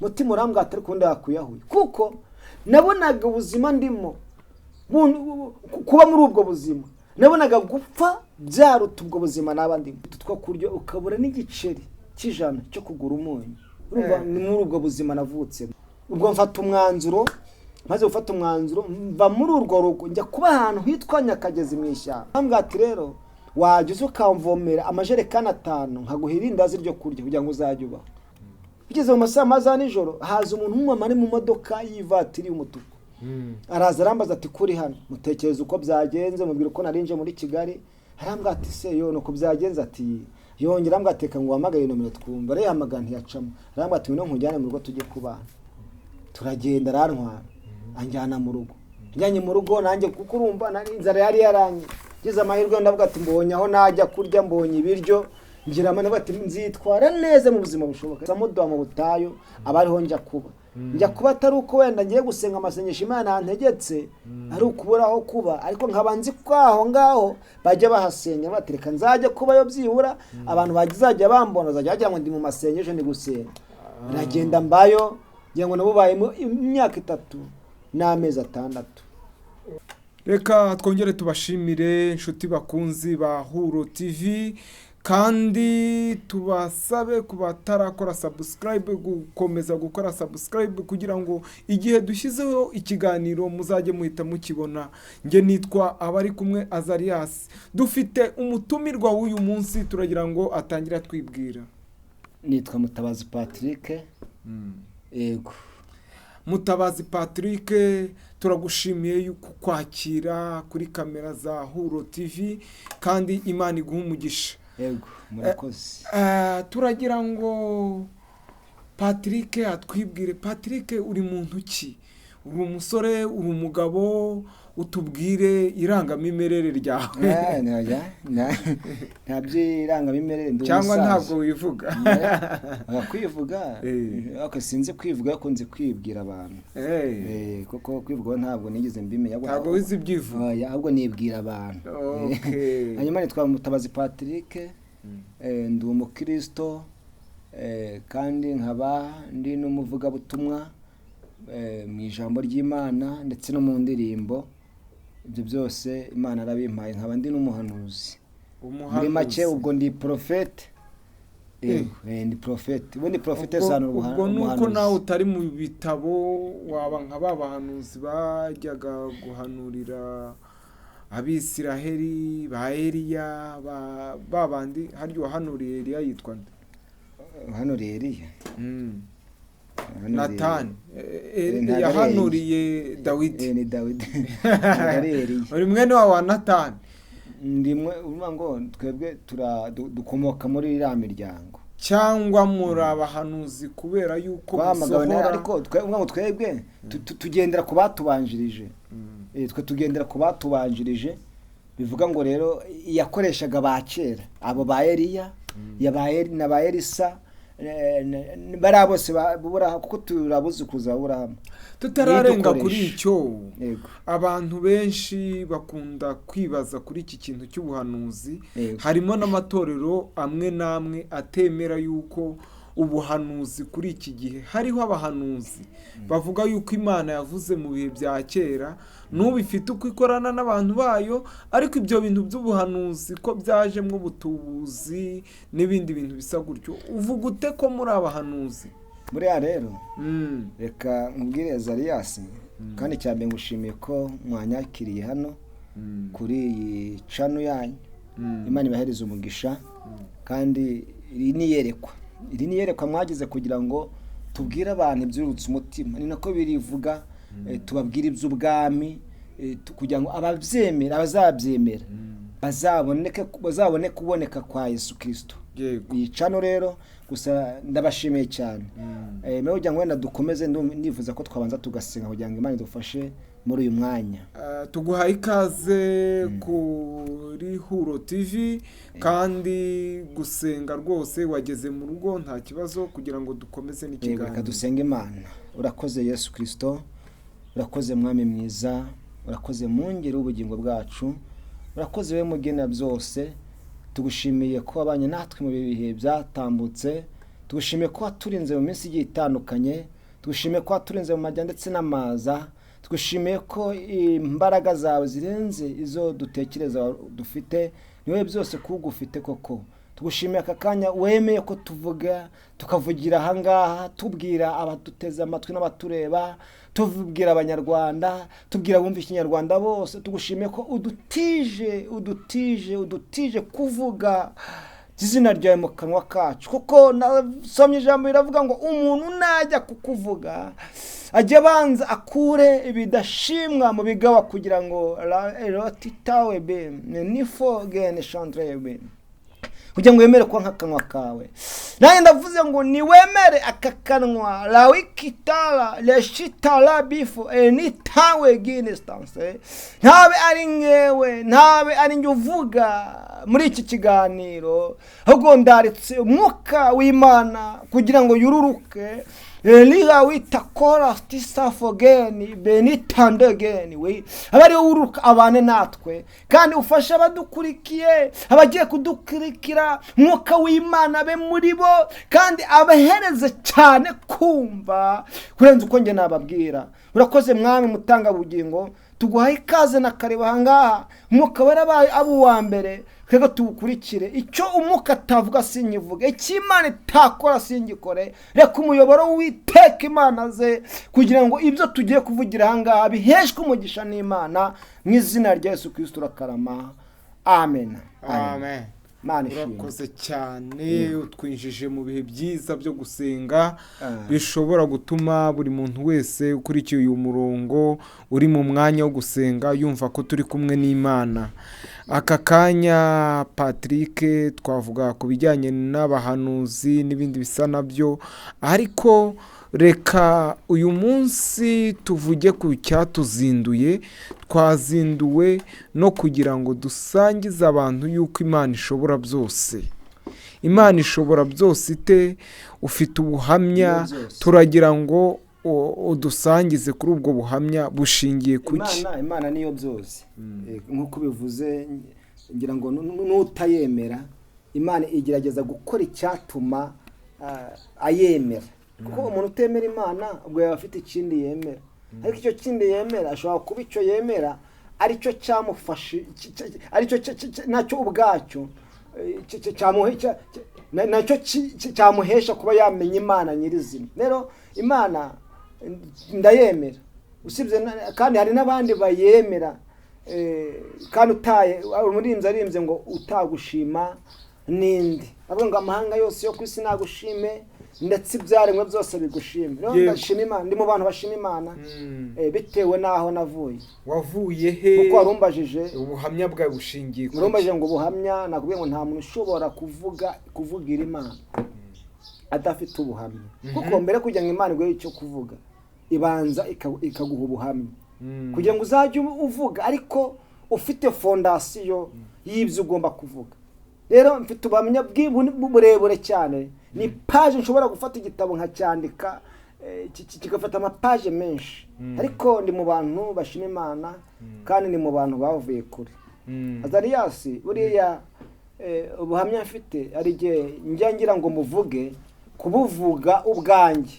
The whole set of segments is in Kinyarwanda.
mutima urambwa atari kundi yakuyahuye kuko nabonaga ubuzima ndimo kuba muri ubwo buzima nabonaga gupfa byaruta ubwo buzima n'abandi two kuryo ukabura n'igiceri cy'ijana cyo kugura umunyu urumva ni muri ubwo buzima navutse ubwo mfata umwanzuro maze gufata umwanzuro mva muri urwo rugo njya kuba ahantu hitwa Nyakagezi mu ishyamba ambwa ati rero wajye ukamvomera amajerekani 5 nkaguha irindazi ryo kurya kugira ngo uzajye ubaho bigeze mu masaha maza nijoro haza umuntu umwe ari mu modoka y'ivatiri y'umutuku araza arambaza ati kuri hano mutekereza uko byagenze mubwira uko narinje muri Kigali arambwa ati se yo nuko byagenze ati yongera ambwa ateka ngo wamagaye nomero twumva re yamagana ntiyacamo arambwa ati no nkujyane mu rugo tujye kubana turagenda arantwara anjyana mu rugo njyanye mu rugo nanjye kuko urumva nari inzara yari yaranye gize amahirwe ndavuga ati mbonye aho najya kurya mbonye ibiryo ngira amana bati nzitwara neza mu buzima bushoboka samudo mu butayo abariho njya kuba atari uko wenda ngiye gusenga amasengesho Imana yantegetse ari ukuburaho kuba ariko nkabanzi kwaho ngaho bajya bahasenya batereka nzajya kubayo byibura abantu bagizajya bambona bazajya bagira ngo ndi mu masengesho ndi gusenga nagenda mbayo ngira ngo nabo bayemo imyaka 3 n'amezi 6. Reka twongere tubashimire inshuti bakunzi ba Huro TV kandi tubasabe kubatarakora subscribe gukomeza gukora subscribe kugira ngo igihe dushyizeho ikiganiro muzajye muhita mukibona. Nge nitwa abari kumwe Azarias, dufite umutumirwa w'uyu munsi turagira ngo atangira twibwira. Nitwa Mutabazi Patrick. Yego Mutabazi Patrick, turagushimiye yuko kwakira kuri kamera za Huro TV kandi Imana iguha umugisha. Yego murakoze. Turagira ngo Patrick atwibwire. Patrick uri muntu ki? Uri umusore, uri umugabo? Utubwire irangamimerere ryawe. Ntabyo irangamimerere ndi cyangwa ntabwo wivuga. Kwivuga okay, sinzi kwivuga ariko nzi kwibwira abantu. Koko kwivuga ntabwo nigeze mbimenya ntabwo wizi ibyivuga ahubwo nibwira abantu. Hanyuma nitwa Mutabazi Patrick, ndi umukristo kandi nkaba ndi n'umuvuga butumwa mu ijambo ry'Imana ndetse no mu ndirimbo. Ibyo byose Imana arabimpaye nkaba ndi n'umuhanuzi. Muri make ubwo ndi prophet. Ndi prophet. Ubundi prophet sana umuhanuzi. Ubwo nuko nawe utari mu bitabo waba nk'abahanuzi bajyaga guhanurira Abisiraheli ba Eliya babandi haryo wahanuriye Eliya yitwa nde? Hanuriye Eliya. Nathan yahanuriye Dawidi. Ni Dawidi. Uri mwene wa Nathan. Ndimwe urumva ngo twebwe dukomoka muri iriya miryango cyangwa muri abahanuzi kubera yuko musohora ariko twebwe tugendera ku batubanjirije. Twe tugendera ku batubanjirije bivuga ngo rero yakoreshaga bakera abo ba Eliya yabaye na ba Elisa bara bose babura kuko turabuze kuzabura. Tutararenga kuri icyo abantu benshi bakunda kwibaza kuri iki kintu cy'ubuhanuzi. Harimo n'amatorero amwe namwe atemera yuko ubuhanuzi kuri iki gihe hariho abahanuzi bavuga yuko Imana yavuze mu bihe bya kera n'ubifite uko ikorana n'abantu bayo, ariko ibyo bintu by'ubuhanuzi ko byajemo ubutubuzi n'ibindi bintu bisa gutyo. Uvuga ute ko muri abahanuzi? Muri ya rero reka nkubwire Azarias kandi cyane ngushimiye ko mwanyakiriye hano kuri iyi channel yanyu. Imana ibahereze umugisha kandi iri niyerekwa mwagize kugira ngo tubwire abantu ibyurutse umutima. Ni nako birivuga tubabwire iby'ubwami kugira ngo ababyemera abazabyemera bazabone kuboneka kwa Yesu Kristo. Iyi channel rero gusa ndabashimiye cyane. Mewe kugira ngo wenda dukomeze ndifuza ko twabanza tugasenga kugira ngo Imana idufashe muri uyu mwanya. Tuguhaye ikaze kuri Huro TV kandi gusenga rwose wageze mu rugo nta kibazo kugira ngo dukomeze n'ikiganiro. Reka dusenge Imana. Urakoze Yesu Kristo, urakoze mwami mwiza, urakoze mungere ubugingo bwacu, urakoze we mugena byose. Tugushimiye ko abanye natwe mu bihe byatambutse tugushimiye ko waturinze mu minsi igiye itandukanye, tugushimiye ko waturinze mu majya ndetse n'amaza, tugushimiye ko imbaraga zawe zirenze izo dutekereza dufite, niwe byose kuko ufite koko. Tugushimiye aka kanya wemeye ko tuvuga tukavugira ahangaha tubwira abaduteze amatwi n'abatureba, tubwira abanyarwanda, tubwira bumva ikinyarwanda bose. Tugushimiye ko udutije kuvuga izina ryawe mu kanwa kacu, kuko nasomye ijambo riravuga ngo umuntu najya kukuvuga ajya abanza akure ibidashimwa mu bigawa kugira ngo rotitawe be nifo gene chandre be, kugira ngo wemere kwa nk'akanwa kawe. Nanjye ndavuze ngo niwemere aka kanwa lawikitala leshitala bifo nitawe ginestanse, ntabe ari ngewe, ntabe ari njye uvuga muri iki kiganiro, ahubwo ndaritse umwuka w'Imana kugira ngo yururuke liha witakora stisafogeni benitandegeni we abari uruka abane natwe, kandi ufasha abadukurikiye, abagiye kudukurikira, mwuka w'Imana be muri bo, kandi abahereze cyane kumva kurenza uko nge nababwira. Urakoze mwami mutanga bugingo, tuguhaye ikaze na kare bahangaha, umwuka warabaye abo wa mbere, twego tuwukurikire. Icyo umwuka atavuga sinyivuge, icyo Imana itakora singikore. Reka umuyoboro w'Iteka Imana ze, kugira ngo ibyo tugiye kuvugira ahangaha biheshwe umugisha n'Imana, mu izina rya Yesu Kristo urakarama. Amen. Amen. Urakoze cyane, utwinjije mu bihe byiza byo gusenga bishobora gutuma buri muntu wese ukurikiye uyu murongo uri mu mwanya wo gusenga yumva ko turi kumwe n'Imana. Aka kanya Patrick twavuga ku bijyanye n'abahanuzi n'ibindi bisa nabyo, ariko reka uyu munsi tuvuge ku cyatuzinduye. Twazinduwe no kugira ngo dusangize abantu yuko Imana ishobora byose. Imana ishobora byose ite? Ufite ubuhamya, turagira ngo udusangize kuri ubwo buhamya bushingiye kuki? Imana niyo byose. Nk'uko bivuze, ngira ngo n'utayemera Imana igerageza gukora icyatuma ayemera, kuko umuntu utemera Imana ubwo yaba afite ikindi yemera, ariko icyo kindi yemera ashobora kuba icyo yemera aricyo cyamufashe, aricyo nacyo ubwacyo nacyo cyamuhesha kuba yamenya Imana nyirizina. Rero Imana ndayemera, usibye kandi hari n'abandi bayemera, kandi utaye umurinzi arimbye ngo utagushima nindi, avuga ngo amahanga yose yo ku isi nagushime, ndetse ibyaremwe byose bigushime. Rero ndashima Imana, ndi mu bantu bashima Imana bitewe n'aho navuye. Wavuye he? Kuko warumbajije ubuhamya bwawe bushingiye kuki? Warumbajije ngo ubuhamya, nakubwiye ngo nta muntu ushobora kuvugira Imana adafite ubuhamya. Kuko mbere kugira ngo Imana iguhe icyo kuvuga, ibanza ikaguha ubuhamya kugira ngo uzajye uvuga, ariko ufite fondasiyo y'ibyo ugomba kuvuga. Rero mfite ubuhamya burebure cyane, ni page nshobora gufata igitabo nkacyandika kigafata amapaje menshi, ariko ndi mu bantu bashima Imana, kandi ni mu bantu bavuye kure. Azarias buriya ubuhamya mfite ari igihe njya ngira ngo muvuge, kubuvuga ubwanjye,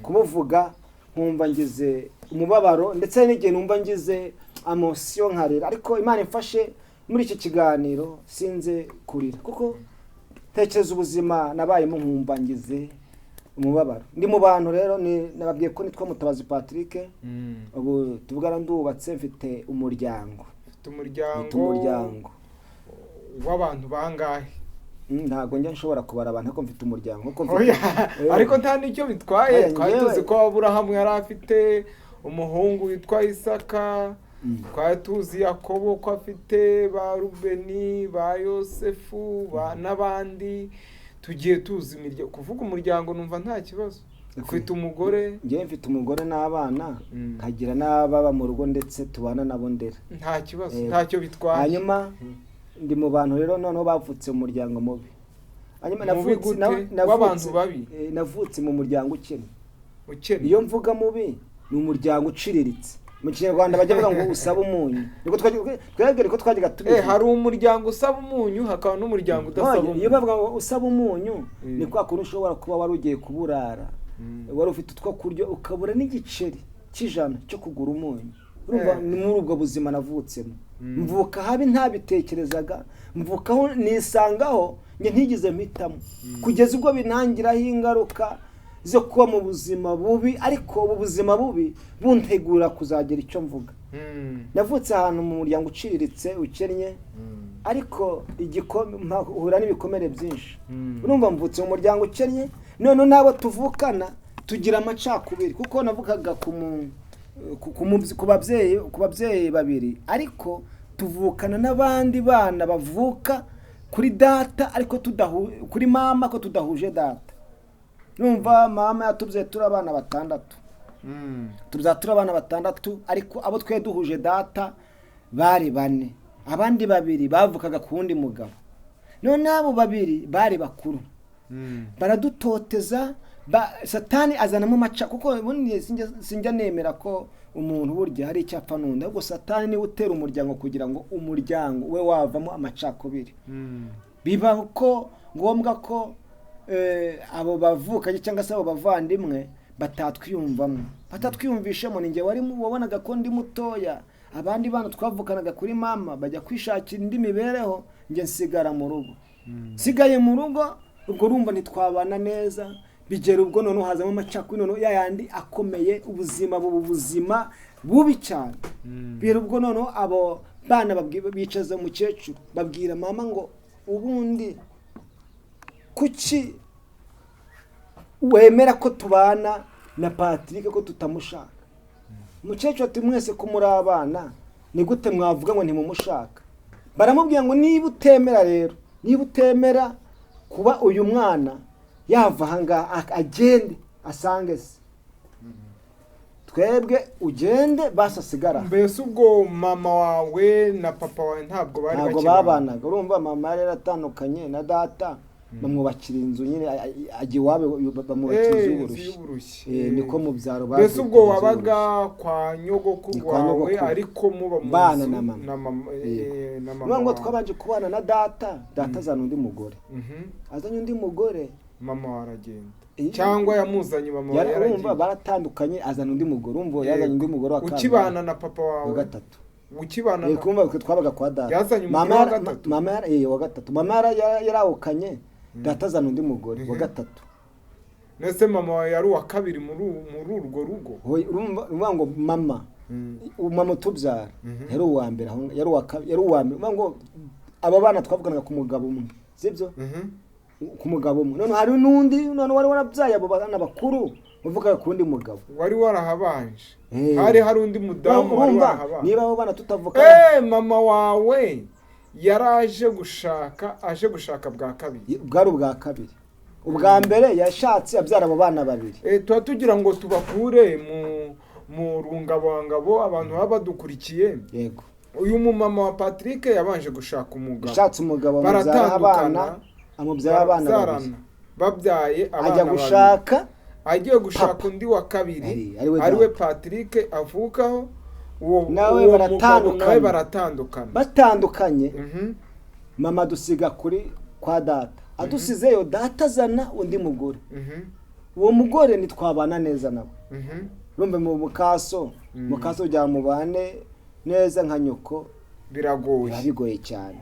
kubuvuga nkumva ngize umubabaro, ndetse n'igihe numva ngize amosiyo nkarira, ariko Imana imfashe muri iki kiganiro sinze kurira, kuko tekereza ubuzima nabayemo nkumva ngize umubabaro. Ndi mu bantu rero nababwiye ko nitwa Mutabazi Patrick, ubu tuvugana ndubatse, mfite umuryango. Umuryango w'abantu bangahe? Ntago njya nshobora kubara abantu, ariko mfite umuryango. Ariko nta nicyo bitwaye. Twari tuzi ko Aburahamu yari afite umuhungu witwa Isaka, twari tuzi Yakobo ko afite ba Rubeni, ba Yosefu, n'abandi. Tugiye tuzi kuvuga umuryango, numva nta kibazo. Ufite umugore? Njye mfite umugore n'abana, nkagira n'ababa mu rugo ndetse tubana nabo ndera. Nta kibazo, ntacyo bitwaye. Hanyuma ndi mu bantu rero noneho bavutse mu muryango mubi. Hanyuma w'abantu babi. Navutse mu muryango ukennye. Iyo mvuga mubi ni umuryango uciriritse. mu kinyarwanda bajya bavuga ngo usaba umunyu niko twegere ko twajyaga tubivuga hari umuryango usaba umunyu hakaba n'umuryango udasaba umunyu. Iyo bavuga ngo usaba umunyu ni kwa kuntu ushobora kuba wari ugiye kuburara wari ufite utwo kurya ukabura n'igiceri cy'ijana cyo kugura umunyu. Urumva ni muri ubwo buzima navutsemo, mvuka habi ntabitekerezaga, mvukaho nisangaho nge ntigize mpitamo kugeza ubwo binangiraho ingaruka zo kuba mu buzima bubi, ariko ubu buzima bubi buntegura kuzagira icyo mvuga. Navutse ahantu mu muryango uciriritse ukennye, ariko uhura n'ibikomere byinshi. Urumva mvutse mu muryango ukennye, none nabo tuvukana tugira amacakubiri kuko navukaga ku babyeyi babiri, ariko tuvukana n'abandi bana bavuka kuri data ariko kuri mama ko tudahuje data. Numva mama yatubyaye turi abana batandatu, turi abana batandatu, ariko abo twe duhuje data bari bane, abandi babiri bavukaga ku wundi mugabo. None abo babiri bari bakuru, baradutoteza, Satani azanamo maca kuko sinjya nemera ko umuntu burya hari icyapfa n'undi, ahubwo Satani niwe utera umuryango kugira ngo umuryango we wavamo amacakubiri. Biba ko ngombwa ko abo bavukanye cyangwa se abo bavandimwe batatwiyumvishemo. Ninjye wabonaga ko ndi mutoya, abandi bana twavukanaga kuri mama bajya kwishakira indi mibereho, njye nsigara mu rugo. Sigaye mu rugo, ubwo urumva ntitwabana neza, bigera ubwo none hazamo amacakubiri, none yayandi akomeye, ubuzima bubi cyane. Bigera ubwo none abo bana bicaza umukecuru babwira mama ngo ubundi kuki wemera ko tubana na Patrick ko tutamushaka? Umukecuru ati mwese ko muri abana ni gute mwavuga ngo ntimumushaka? Baramubwira ngo niba utemera kuba uyu mwana yava ahangaha agende asange se, twebwe ugende basasigara. Mbese ubwo mama wawe na papa wawe ntabwo babanaga. Urumva mama yari atandukanye na data, bamwubakira inzu nyine ajya iwabo, bamwubakira y'uburushyi. Niko mu byaro bazi. Mbese ubwo wabaga kwa nyogokuru wawe ariko muba bana na mama. Ngo twabanje kubana na data azana undi mugore. Azanye undi mugore, mama waragenda cyangwa yamuzanye mama yari yarumva baratandukanye, azana undi mugore. Umva yazanye undi mugore wa kabiri. Ukibana na papa wawe wa gatatu. Ukibana kumva twabaga kwa data. Yazanye umugore wa gatatu. Mama wa gatatu. Mama yarawukanye, data azana undi mugore wa gatatu. Nese mama wawe yari uwa kabiri muri urwo rugo. Urumva ngo mama utubyara yari uwa mbere, yari uwa mbere. Urumva ngo aba bana twavuganaga ku mugabo umwe, sibyo? Ku mugabo umwe. None hari n'undi none wari warabyaye abo bana bakuru uvuga ku wundi mugabo. Wari warahabanje. Hari undi mudamu wari warahabanje. Niba abo bana tutavuka. Mama wawe yaraje gushaka bwa kabiri. Bwari ubwa kabiri. Ubwa mbere yashatse abyara abo bana babiri. Tuba tugira ngo tubakure mu rungabangabo abantu baba badukurikiye. Yego. Uyu mumama wa Patrick yabanje gushaka umugabo. Yashatse umugabo mubyara abana, amubyara abana babiri. Babyaye abana ajya gushaka, agiye gushaka undi wa kabiri ariwe Patrick avukaho. Nawe batandukanye. Mama dusiga kwa data, adusizeyo data azana undi mugore. Uwo mugore nitwabana neza nawe. Rumbe mu mukaso ujya mubane neza nka nyoko, biragoye cyane.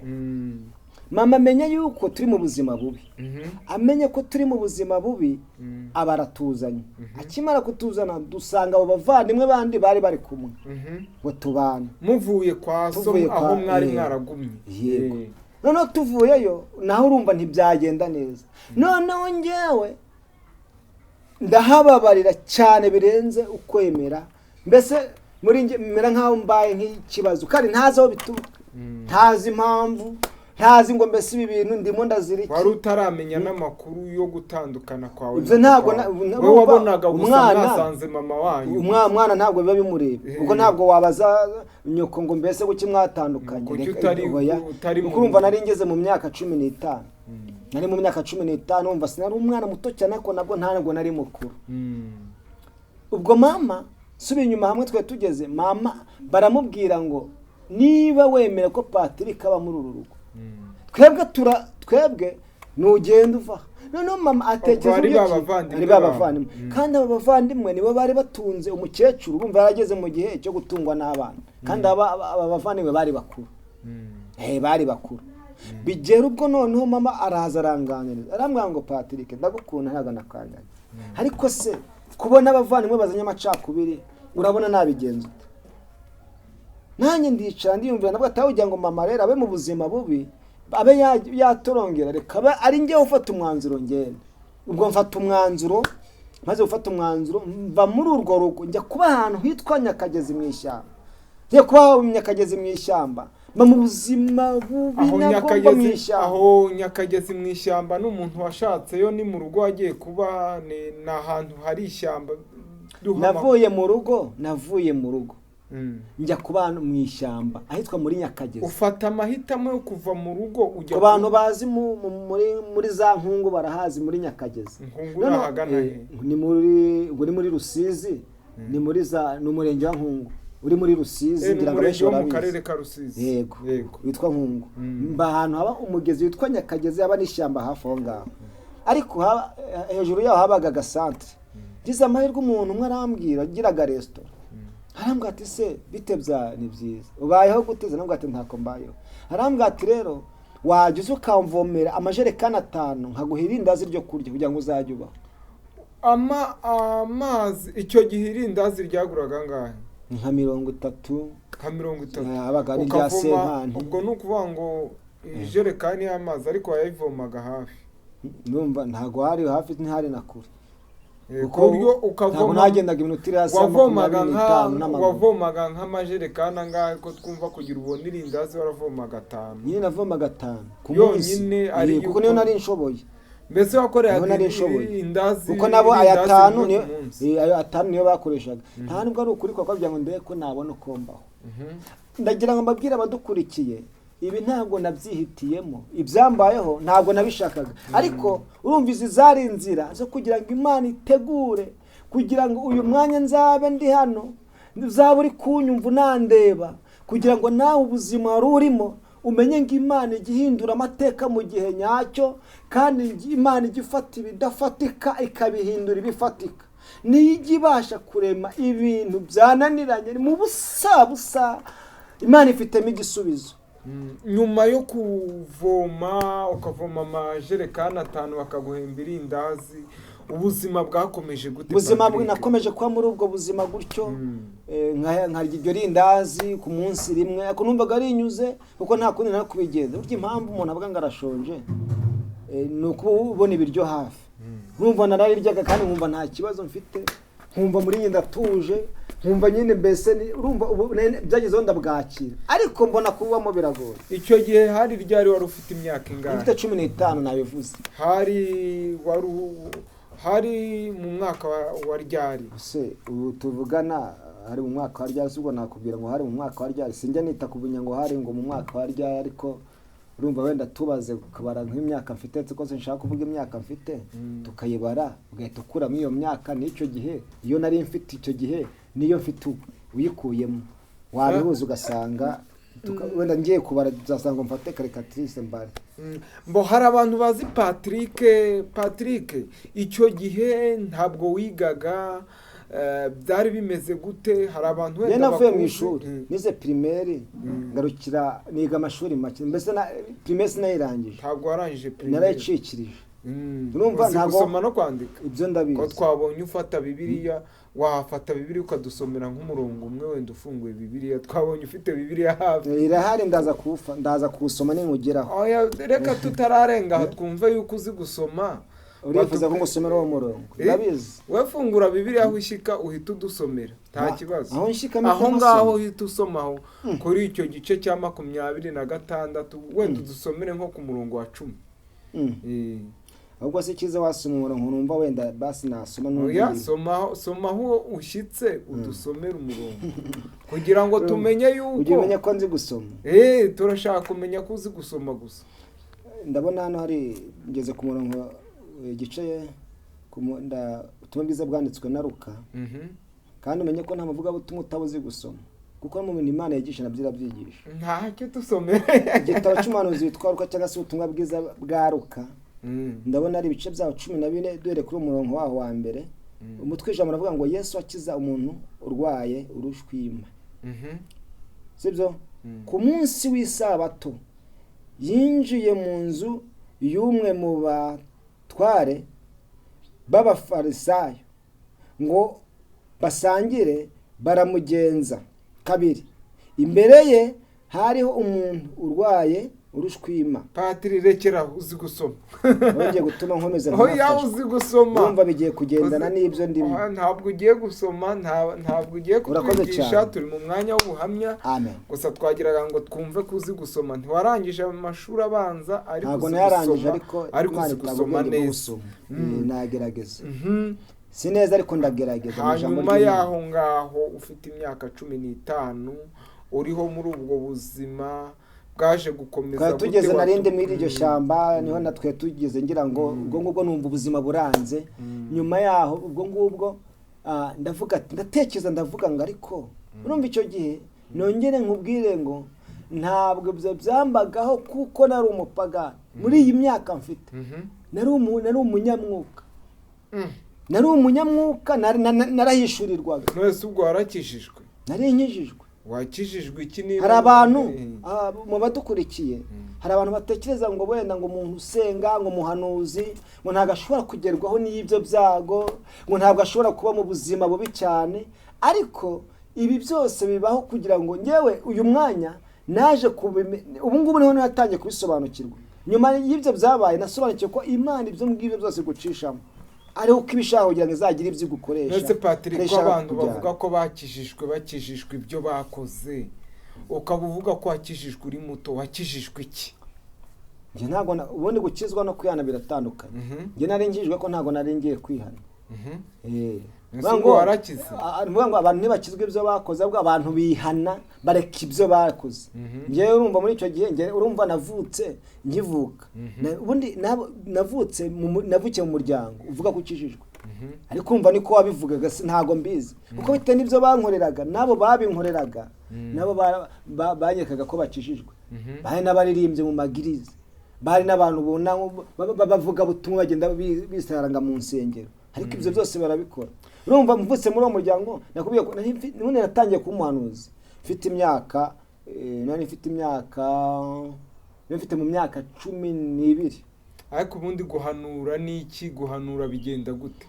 Mama amenya yuko turi mu buzima bubi, amenye ko turi mu buzima bubi, abaratuzanye. Akimara kutuzana dusanga abo bavandimwe bandi bari bari kumwe, ngo tubana muvuye kwa so aho mwari mwaragumye. Yego. Noneho tuvuyeyo naho urumva ntibyagenda neza. Noneho ngewe ndahababarira cyane birenze ukwemera, mbese muri mera nkaho mbaye nk'ikibazo, kandi ntazi aho bituruka, ntazi impamvu, ntazi ngo mbese ibi bintu ndimo ndaziriki. Wari utaramenya n'amakuru yo gutandukana kwawe. Ibyo ntabwo wabonaga gusa nasanze mama wanyu. Umwana ntabwo biba bimureba. Ubwo ntabwo wabaza nyoko ngo mbese guki mwatandukanye. Urumva nari ngeze mu myaka 15. Nari mu myaka 15, umva sinari umwana muto cyane, ko nabwo ntabwo nari mukuru. Ubwo mama subiye inyuma hamwe twe tugeze mama baramubwira ngo niba wemera ko Patrick aba muri uru rugo twebwe nugenda uva noneho mama atekereza ari babavandimwe kandi aba bavandimwe nibo bari batunze umukecuru bumva yarageze mu gihe cyo gutungwa n'abana kandi aba bavandimwe bari bakuru bari bakuru bigera ubwo noneho mama araza aranganiriza arambwira ngo Patrick ndagukunda ntago nakanganye ariko se kubona abavandimwe bazanye amacakubiri urabona nabigenza nanjye ndicara ndiyumvira nabwo atawugira ngo mama rero abe mu buzima bubi abe yatorongera reka ari njye ufata umwanzuro ngende ubwo mfata umwanzuro maze gufata umwanzuro mva muri urwo rugo njya kuba ahantu hitwa Nyakagezi mu ishyamba njye kuba Nyakagezi mu ishyamba mu buzima bubi nagomba mu ishyamba aho Nyakagezi mu ishyamba n'umuntu washatseyo ni mu rugo wagiye kuba ni ahantu hari ishyamba navuye mu rugo njya kuba mu ishyamba ahitwa muri Nyakagezi ufata amahitamo yo kuva mu rugo ujya ku bantu bazi muri za nkungu barahazi muri Nyakagezi ni muri Rusizi ni umurenge wa Nkungu uri muri Rusizi ngira ngo benshi mu karere ka Rusizi yego witwa Nkungu mba ahantu haba umugezi witwa Nyakagezi haba n'ishyamba hafi aho ngaho ariko hejuru yaho habaga agasantre gize amahirwe umuntu umwe arambwira agiraga restaurant arambwira ati se bitebya ni byiza ubayeho guteze nabwo ati ntako mbayeho arambwira ati rero wagize ukamvomera amajerekani 5 nkaguha irindazi ryo kurya kugira ngo uzajye ubaho amazi icyo gihe irindazi ryaguraga ngahe nka 30 abaga ari rya senkani ubwo nukuvuga ngo ijerekani y'amazi ariko wayivomaga hafi numva ntago hari hafi ntihari na kure ukuryo ukavoma nagendaga iminota iri hasi wavomaga nk'amajerekani angahe ko twumva kugira ubone irindazi waravomaga 5 nyine navomaga 5 ku munsi kuko niyo nari nshoboye mbese wakoreye indazi kuko nabo aya 5 niyo bakoreshaga nta nubwo ari ukuri kwa bya ngo ndebe ko nabona uko mbaho ndagira ngo mbabwire abadukurikiye ibi ntabwo nabyihitiyemo ibyambayeho ntabwo nabishakaga ariko urumva izi zari inzira zo kugira ngo Imana itegure kugira ngo uyu mwanya nzabe ndi hano uzaba uri kunyumva unandeba kugira ngo nawe ubuzima wari urimo umenye ngo Imana igihindura amateka mu gihe nyacyo kandi Imana igifata ibidafatika ikabihindura ibifatika niyo igibasha kurema ibintu byananiranye mu busa Imana ifitemo igisubizo nyuma yo kuvoma ukavoma amajerekani 5 bakaguhemba irindazi ubuzima bwakomeje gute ubuzima nakomeje kuba muri ubwo buzima gutyo nka iryo rindazi ku munsi rimwe ako numvaga ari inyuze kuko nta kundi nakubigenza burya impamvu umuntu avuga ngo arashonje nuko ubona ibiryo hafi numva narariryaga kandi nkumva nta kibazo mfite nkumva muri nyine ndatuje nkumva nyine mbese urumva byagezeho ndabwakira ariko mbona kubamo biragoye icyo gihe hari ryari wari ufite imyaka ingahe mfite 15 nabivuze hari mu mwaka wa ryari se ubu tuvugana hari mu mwaka wa ryari ubwo nakubwira ngo hari mu mwaka wa ryari sinjya nita kubunya ngo hari ngo mu mwaka wa ryari ariko urumva wenda tubaze kubara nk'imyaka mfite ko sinshaka kuvuga imyaka mfite tukayibara ugahita ukuramo iyo myaka n'icyo gihe iyo nari mfite icyo gihe niyo mfite uyikuyemo wabihuza ugasanga wenda ngiye kubara uzasanga mfate karikatrice mbare mbo hari abantu bazi Patrick icyo gihe ntabwo wigaga byari bimeze gute hari abantu wenda navuye mu ishuri nize primaire ngarukira niga amashuri make mbese na primaire sinayirangije ntabwo warangije primaire narayicikirije urumva ntabwo gusoma no kwandika ibyo ndabizi ko twabonye ufata Bibiliya wafata Bibiliya ukadusomera nk'umurongo umwe wenda ufunguye Bibiliya twabonye ufite Bibiliya hafi irahari ndaza kuwusoma n'ingugeraho reka tutararenga twumve yuko uzi gusoma urifuza ko ngusomera uwo murongo ndabizi wefungura Bibiliya aho ushyika uhita udusomera nta kibazo aho ngaho uhita usomaho kuri icyo gice cya 26 wenda udusomere nko ku murongo wa 10 ahubwo se kiza wasoma umurongo numva wenda basi nasoma somaho ushyitse udusomera umurongo kugira ngo tumenye yuko umenye ko nzi gusoma turashaka kumenya ko uzi gusoma gusa ndabona hano hari ngeze ku murongo igice ubutumwa bwiza bwanditswe na Luka kandi umenye ko nta muvugabutumwa utabuzi gusoma, kuko mu bintu Imana yigisha nabyo irabyigisha. Ntacyo dusomere igitabo cy'umuhanuzi witwa Luka cyangwa se ubutumwa bwiza bwa Luka, ndabona ari ibice byaho 14 duhere kuri umurongo waho wa mbere. Umutwe ijambo ravuga ngo Yesu akiza umuntu urwaye urushwima. Sibyo? Ku munsi w'isabato yinjiye mu nzu y'umwe mu batware b'abafarisayo ngo basangire, baramugenza. Kabiri, imbere ye hariho umuntu urwaye urushwima. Patiri rekera uzi gusoma. Wongeye gutuma nkomeza nta uzi gusoma. Urumva bigiye kugendana n'ibyo ndimo. Ntabwo ugiye gusoma, ntabwo ugiye kutwigisha, turi mu mwanya w'ubuhamya. Gusa twagiraga ngo twumve kuzi gusoma. Ntiwarangije amashuri abanza ariko ntabwo narangije ariko uzi gusoma neza. Nagerageza. Si neza ariko ndagerageza. Hanyuma yaho ngaho ufite imyaka 15 uriho muri ubwo buzima bwaje gukomeza tugeze narinde muri iryo shamba, niho natwe tugeze ngira ngo ubwo ngubwo numva ubuzima buranze. Nyuma yaho ubwo ngubwo ndavuga ati ndatekereza, ndavuga ngo ariko urumva icyo gihe nongere nkubwire ngo ntabwo byo byambagaho kuko nari umupagani. Muri iyi myaka mfite nari umunyamwuka, nari umunyamwuka, narahishurirwaga. Mwese ubwo warakijijwe? Nari nkijijwe. Wakijijwe iki niba? Hari abantu mu badukurikiye, hari abantu batekereza ngo wenda ngo umuntu usenga, ngo umuhanuzi, ngo ntabwo ashobora kugerwaho n'ibyo byago, ngo ntabwo ashobora kuba mu buzima bubi cyane. Ariko ibi byose bibaho kugira ngo ngewe uyu mwanya naje ubu ngubu niho natangiye kubisobanukirwa. Nyuma y'ibyo byabaye nasobanukiye ko Imana ibyo ngibyo byose gucishamo ariho kibishaka kugira ngo izagira ibyo gukoresha. Ndetse Patrick, ko abantu bavuga ko bakijijwe ibyo bakoze, ukaba uvuga ko wakijijwe uri muto, wakijijwe iki? Nge ntago ubundi gukizwa no kwihana biratandukanye. Nge nari ngijwe ko ntago nari ngiye kwihana. Ngo warakize. Ngo abantu ntibakizwe ibyo bakoze, ahubwo abantu bihana bareka ibyo bakoze. Nge urumva muri icyo gihe, nge urumva navutse nkivuka. Ubundi navukiye mu muryango uvuga ko ukijijwe. Ariko umva niko wabivugaga, ntago mbizi. Kuko bitewe n'ibyo bankoreraga, nabo babinkoreraga, nabo banyekaga ko bakijijwe. Bari n'abaririmbye mu magirize, bari n'abantu bavuga butumwa bagenda bisaranga mu nsengero. Ariko ibyo byose barabikora. Urumva mvutse muri uwo muryango, nakubwiye ko none natangiye kuba umuhanuzi mfite imyaka mfite mu myaka 12. Ariko ubundi guhanura n'iki? Guhanura bigenda gute?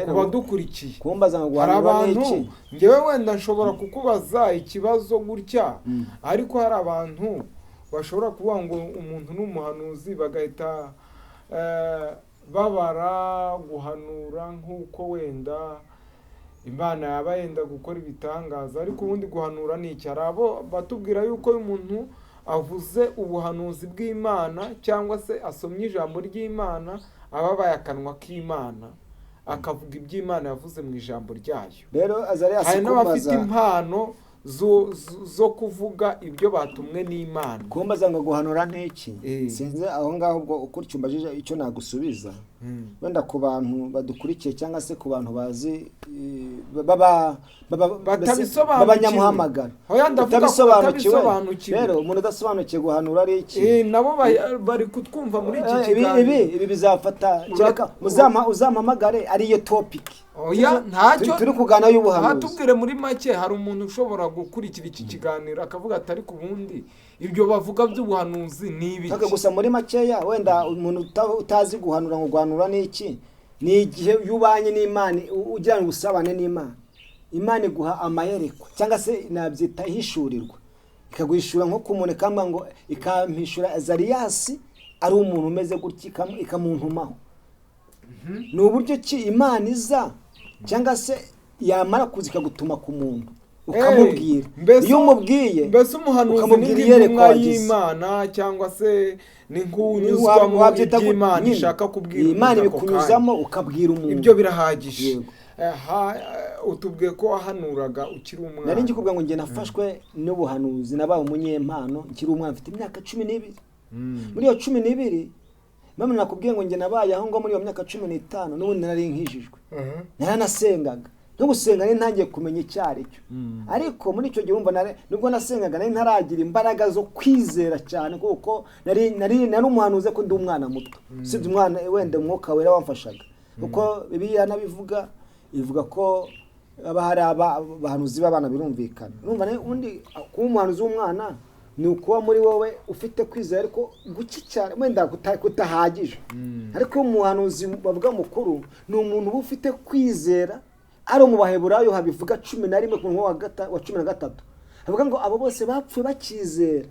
Kuba dukurikiye kumbaza ngo guhanura n'iki? Ngewe wenda nshobora kukubaza ikibazo gutya, ariko hari abantu bashobora kuvuga ngo umuntu n'umuhanuzi bagahita babara guhanura nk'uko wenda Imana yaba yenda gukora ibitangaza. Ariko ubundi guhanura n'iki? Hari abo batubwira yuko umuntu avuze ubuhanuzi bw'Imana cyangwa se asomye ijambo ry'Imana ababaye akanwa k'Imana, akavuga iby'Imana yavuze mu ijambo ryayo. Rero Azarias hari n'abafite impano zo kuvuga ibyo batumwe n'Imana. Kumbaza ngo guhanura n'iki? Sinze aho ngaho ubwo ukurcyumbajije icyo nagusubiza. Wenda ku bantu badukurikiye cyangwa se ku bantu bazi babanyamuhamagara. Utabisobanukiwe. Rero umuntu udasobanukiwe guhanura ari iki? Nabo bari kutwumva muri iki kiganiro. Ibi bizafata uzampamagare ariyo topic. Oya, ntacyo turi kugana y'ubuhanuzi. Hatubwire muri make, hari umuntu ushobora gukurikira iki kiganiro akavuga atari ku bundi ibyo bavuga by'ubuhanuzi n'ibiki. Ntabwo gusa muri makeya, wenda umuntu utazi guhanura ngo guhanura n'iki, ni igihe yubanye n'Imana, ugira ngo usabane n'Imana. Imana iguha amayerekwa cyangwa se nabyita ihishurirwa, ikaguhishura nko kumuntu kamba ngo ikampishura Azarias ari umuntu umeze gutya ikamuntumaho. Ni uburyo ki Imana iza cyangwa se yamara kuzika gutuma ku muntu ukamubwira. Iyo umubwiye mbese umuhanuzi n'intumwa y'Imana cyangwa se ni nk'unyuzwa mu by'Imana ishaka kubwira Imana, ibikunyuzamo ukabwira umuntu. Ibyo birahagije. Utubwiye ko wahanuraga ukiri umwana. Nari ngikubwa ngo nge nafashwe n'ubuhanuzi, nabaye umunyempano nkiri umwana mfite imyaka 12. Muri iyo 12 mama nakubwiye ngo nge nabaye aho ngo muri iyo myaka 15 n'ubundi nari nkijijwe. Naranasengaga. no gusenga ntangiye kumenya icyo ari cyo. Ariko muri icyo gihe urumva nubwo nasengaga nari ntaragira imbaraga zo kwizera cyane, kuko nari umuhanuzi ko ndi umwana muto, si umwana wenda umwuka wera wamfashaga, kuko Bibiliya nabivuga ivuga ko aba hari abahanuzi b'abana birumvikana. Urumva undi kuba umuhanuzi w'umwana ni ukuba muri wowe ufite kwizera ariko guke cyane, wenda kutahagije. Ariko umuhanuzi bavuga mukuru ni umuntu uba ufite kwizera. Ari mu Baheburayo habivuga 11 ku wa 13 havuga ngo abo bose bapfuye bakizera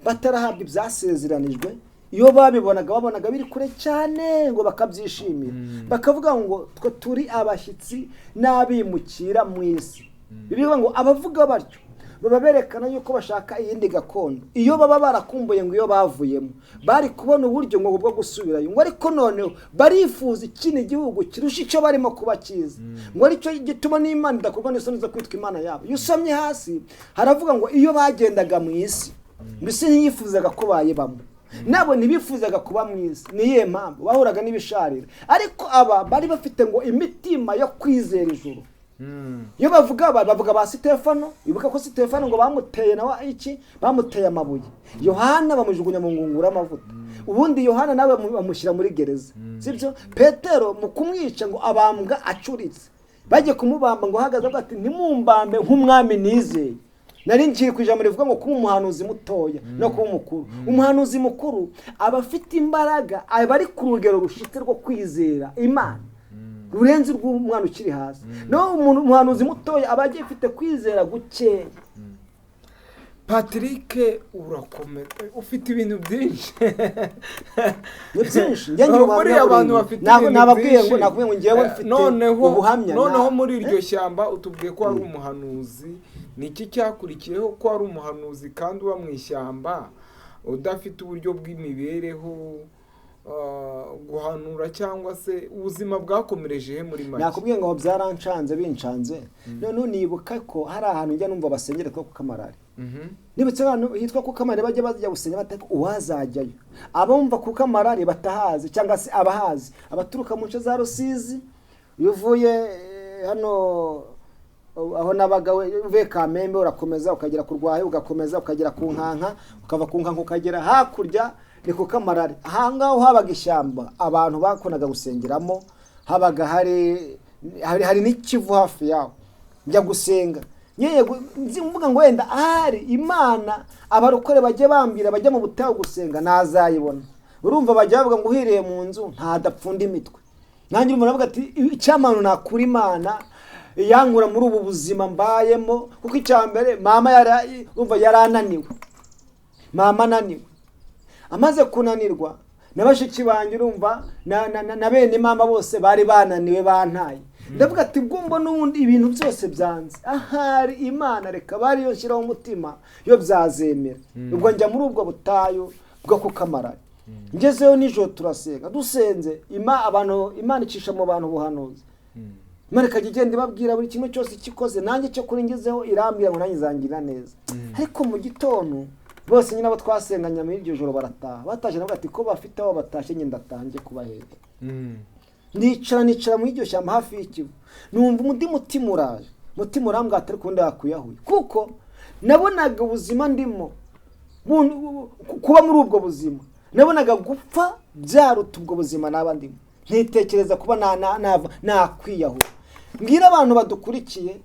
batarahabwa ibyasezeranijwe, iyo babonaga biri kure cyane ngo bakabyishimira, bakavuga ngo twe turi abashyitsi n'abimukira mu isi. Bivuga ngo abavuga batyo baba berekana yuko bashaka iyindi gakondo. Iyo baba barakumbuye ngo iyo bavuyemo bari kubona uburyo ngo bwo gusubirayo, ngo ariko noneho barifuza ikindi gihugu kirusha icyo barimo kuba cyiza, ngo aricyo gituma n'Imana idakorwa n'isoni zo kwitwa Imana yabo. Iyo usomye hasi haravuga ngo iyo bagendaga mu isi mbese ntiyifuzaga ko bayibamo, nabo ntibifuzaga kuba mu isi. Niye mpamvu bahuraga n'ibisharira, ariko aba bari bafite ngo imitima yo kwizera ijuru. Iyo bavuga ba Sitefano, ibuka ko Sitefano ngo bamuteye bamuteye amabuye, Yohana bamujugunya mu ngunguru amavuta, ubundi Yohana nawe bamushyira muri gereza, sibyo? Petero mu kumwica ngo abambwa acuritse, bagiye kumubamba ngo hagaze avuga ati ntimumbambe nk'umwami nizeye. Nari ngiye kwijambo rivuga ngo kuba umuhanuzi mutoya no kuba umukuru. Umuhanuzi mukuru aba afite imbaraga, aba ari ku rugero rushitse rwo kwizera Imana rurenze rw'umwana ukiri hasi. No umuhanuzi mutoya aba agiye afite kwizera gukeya. Patrick urakomeye, ufite ibintu byinshi. Byinshi ngira muri abantu bafite nababwiye ngo ngiyewe mfite ubuhamya. Noneho muri iryo shyamba utubwiye ko ari umuhanuzi. Niki cyakurikiyeho ko ari umuhanuzi kandi uba mu ishyamba udafite uburyo bw'imibereho guhanura, cyangwa se ubuzima bwakomereje he muri make? Nakubwiye ngo byarancanze bincanze. None nibuka ko hari ahantu njya numva basengera ko Kamarari. Nibutse hano hitwa ku Kamarari bajya gusenya batako uwazajyayo. Abumva ku Kamarari batahazi cyangwa se abahazi abaturuka mu nce za Rusizi, uvuye hano aho nabaga uvuye Kamembe urakomeza ukagera ku Rwahe, ugakomeza ukagera ku Nkanka, ukava ku Nkanka ukagera hakurya ni ku Kamarari. Ahangaho habaga ishyamba abantu bakonaga gusengeramo, habaga hari n'ikivu hafi yaho njya gusenga. Mvuga ngo wenda ahari Imana abarokore bajye bambira bajya mu butayu gusenga nazayibona. Urumva bajya bavuga ngo uhiriye mu nzu ntadapfunda imitwe. Nanjye umuntu avuga ati icyamanu nakura Imana yankura muri ubu buzima mbayemo, kuko icyambere mama yarananiwe. Mama ananiwe, amaze kunanirwa nabashiki banjye urumva na bene mama bose bari bananiwe bantaye. Ndavuga ati bwumbo n'ubundi ibintu byose byanze, ahari Imana reka bari yo nshyiraho umutima yo byazemera. Ubwo njya muri ubwo butayu bwo ku Kamarari. Ngezeyo nijoro turasenga, dusenze Imana icisha mu bantu buhanuzi. Imana ikajya igenda ibabwira buri kimwe cyose kikoze, nanjye cyo kuri ngezeho irambwira ngo nanjye zangira neza. Ariko mu gitondo bose nyine abo twasenganya muri iryo joro barataha. Bataje navuga ati ko bafite aho batashe nyine ndatangiye kubahera. Nicara muri iryo shyamba hafi y'ikivu, numva mutima uraje, mutima urambwa atari kundi yakuyahuye, kuko nabonaga ubuzima ndimo kuba muri ubwo buzima, nabonaga gupfa byaruta ubwo buzima naba ndimo. Ntitekereza kuba nakwiyahura. Mbwira abantu badukurikiye,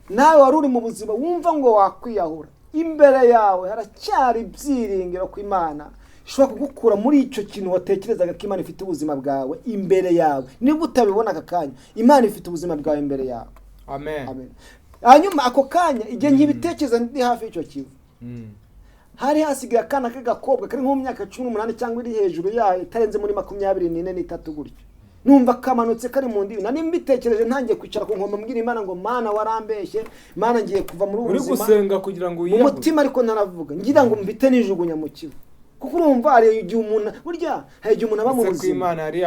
nawe wari uri mu buzima wumva ngo wakwiyahura, imbere yawe haracyari ibyiringiro ko Imana ishobora kugukura muri icyo kintu watekerezaga ko Imana ifite ubuzima bwawe imbere yawe. Niba utabibona aka kanya, Imana ifite ubuzima bwawe imbere yawe. Amen. Hanyuma ako kanya igihe nkibitekereza ndi hafi y'icyo kivu, hari hasigaye akana k'agakobwa kari nko mu myaka 18 cyangwa iri hejuru yayo itarenze muri 24 gutyo. Numva kamanutse kari mu ndibi, nani mbitekereje ntangiye kwicara ku nkoma mbwira Imana ngo Mana warambeshye, Mana ngiye kuva muri ubu buzima. Uri gusenga kugira ngo uyiyahure. Umutima ariko naravuga ngira ngo mbite nijugunya mu kivu, kuko urumva ari igihe umuntu burya hari igihe umuntu aba mu buzima. Imana yari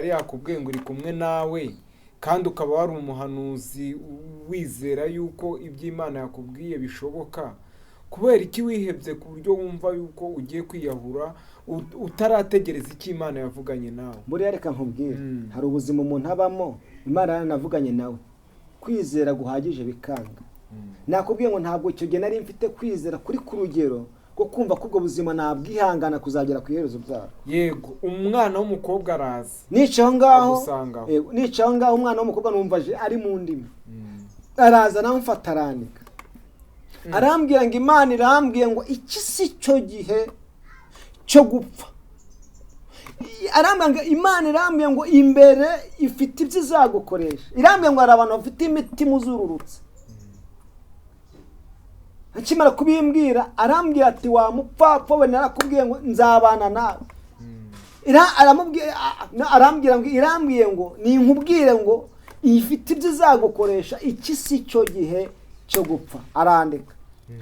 yakubwiye ngo uri kumwe nawe, kandi ukaba wari umuhanuzi wizera yuko iby'Imana yakubwiye bishoboka. Kubera iki wihebye ku buryo wumva yuko ugiye kwiyahura utarategereza iki Imana yavuganye nawe? Buriya reka nkubwire, hari ubuzima umuntu abamo Imana yanavuganye nawe. kwizera guhagije bikanga. Nakubwiye ngo ntabwo icyo gihe nari mfite kwizera kuri ku rugero rwo kumva ko ubwo buzima nabwihangana kuzagera ku iherezo byabo. Yego, umwana w'umukobwa araza nicaho ngaho umwana w'umukobwa numvaje ari mu ndimi. Araza nawe mfata aranika, arambwira ngo Imana irambwiye ngo iki si cyo gihe cyo gupfa. Imana irambwiye ngo imbere ifite ibyo izagukoresha. Irambwiye ngo hari abantu bafite imitima uzururutse. Akimara kubimbwira arambwira ati wa mupfapfa we narakubwiye ngo nzabana nawe. Arambwira ngo irambwiye ngo ninkubwire ngo ifite ibyo izagukoresha, iki si cyo gihe cyo gupfa. Arandika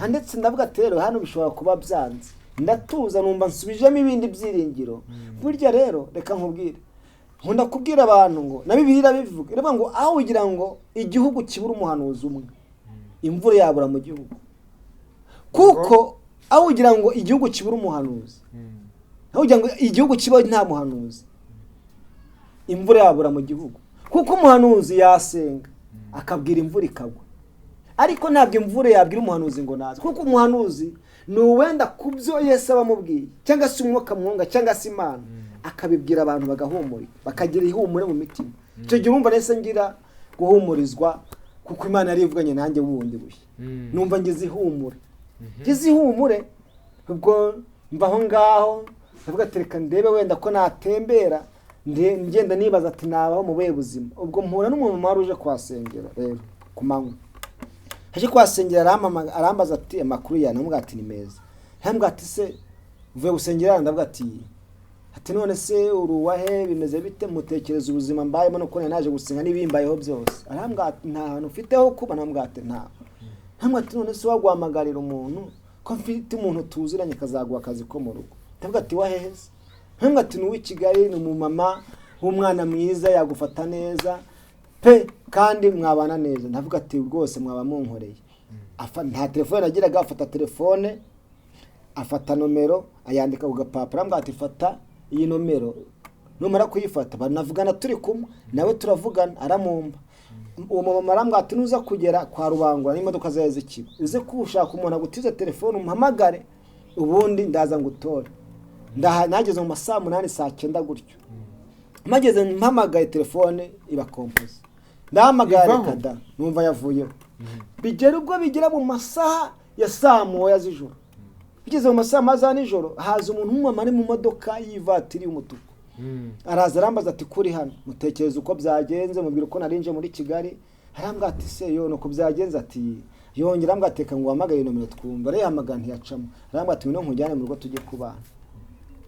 ndetse ndavuga ati rero hano bishobora kuba byanze. Ndatuza numva nsubijemo ibindi byiringiro. Burya rero reka nkubwire, nkunda kubwira abantu ngo na Bibiliya bivuga iravuga ngo aho ugira ngo igihugu kibura umuhanuzi umwe, imvura yabura mu gihugu. Kuko aho ugira ngo igihugu kibura umuhanuzi, aho ugira ngo igihugu kiba nta muhanuzi, imvura yabura mu gihugu. Kuko umuhanuzi yasenga akabwira imvura ikagwa, ariko ntabwo imvura yabwira umuhanuzi ngo naze. Kuko umuhanuzi ni uwenda ku byo Yesu abamubwiye, cyangwa se umwuka mwunga, cyangwa se Imana akabibwira abantu bagahumura, bakagira ihumure mu mitima. Icyo gihe urumva nese ngira guhumurizwa, kuko Imana yari ivuganye nanjye bundi bushya. Numva ngize ihumure, ngize ihumure. Ubwo mbaho ngaho ndavuga ati reka ndebe wenda ko natembera, ngenda nibaza ati nabaho mu buhe buzima. Ubwo mpura n'umuntu wari uje kwasengera rero ku manywa. Haje kwasengera arambaza ati amakuru ya namubwa ati ni meza. Hambwa ati se uvuye gusengera? Ndavuga ati none se uruwahe bimeze bite, mutekereza ubuzima mbayemo no kone naje gusenga nibimbayeho byose. Arambwa ati nta hantu ufiteho kuba. Nambwa ati nta. Hambwa ati none se wagwamagarira umuntu ko mfite umuntu tuziranye kazaguha akazi ko mu rugo. Ndavuga ati waheheze? Hambwa ati n'uwi Kigali, ni umumama w'umwana mwiza yagufata neza pe kandi mwabana neza. Ndavuga ati rwose mwaba munkoreye. Nta telefone agiraga, afata telefone, afata nomero, ayandika ku gapapuro. Ambwa ati fata iyi nomero, numara kuyifata banavugana turi kumwe nawe turavugana. Aramumba uwo mama arambwa ati nuza kugera kwa Rubangura n'imodoka zawe zikiba, uze kushaka umuntu agutize telefone umuhamagare ubundi ndaza ngutore. Nageze mu masaa 8 saa 9 gutyo. Mageze mpamagaye telefone iba kompoze. Ndahamagara kada numva yavuyeho. Bigera ubwo bigera mu masaha ya saa 1 z'ijoro. Bigeze mu masaha maza nijoro haza umuntu umwe ari mu modoka y'ivatiri y'umutuku. Araza arambaza ati kuri hano, mutekereza uko byagenze, mubwira uko narinje muri Kigali. Arambwa ati se yo nuko byagenze? Ati yongera ambwa ateka ngo wamagaye nomero twumva. Re hamagara ntiyacamo. Arambwa ati no nkujyane mu rugo tujye kubana.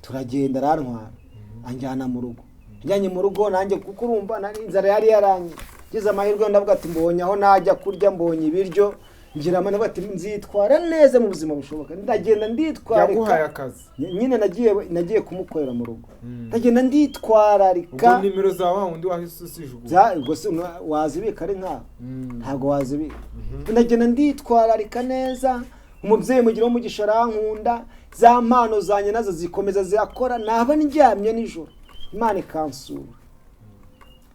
Turagenda arantwara anjyana mu rugo. Njyanye mu rugo nanjye kuko urumva nari inzara yari yaranye. Gize amahirwe ndavuga ati mbonye aho najya kurya, mbonye ibiryo, ngira amana bati nzitwara neza mu buzima bushoboka. Ndagenda nditwarika. Yaguhaye akazi nyine nagiye kumukorera mu rugo. Ndagenda nditwararika. Ubwo nimero zawe wundi wahisusije ubwo ubwo se wazibika ari nka ntago wazibika. Ndagenda nditwararika neza. Umubyeyi mugira umugisha arankunda, za mpano zanye nazo zikomeza zirakora. Naba ndyamye nijoro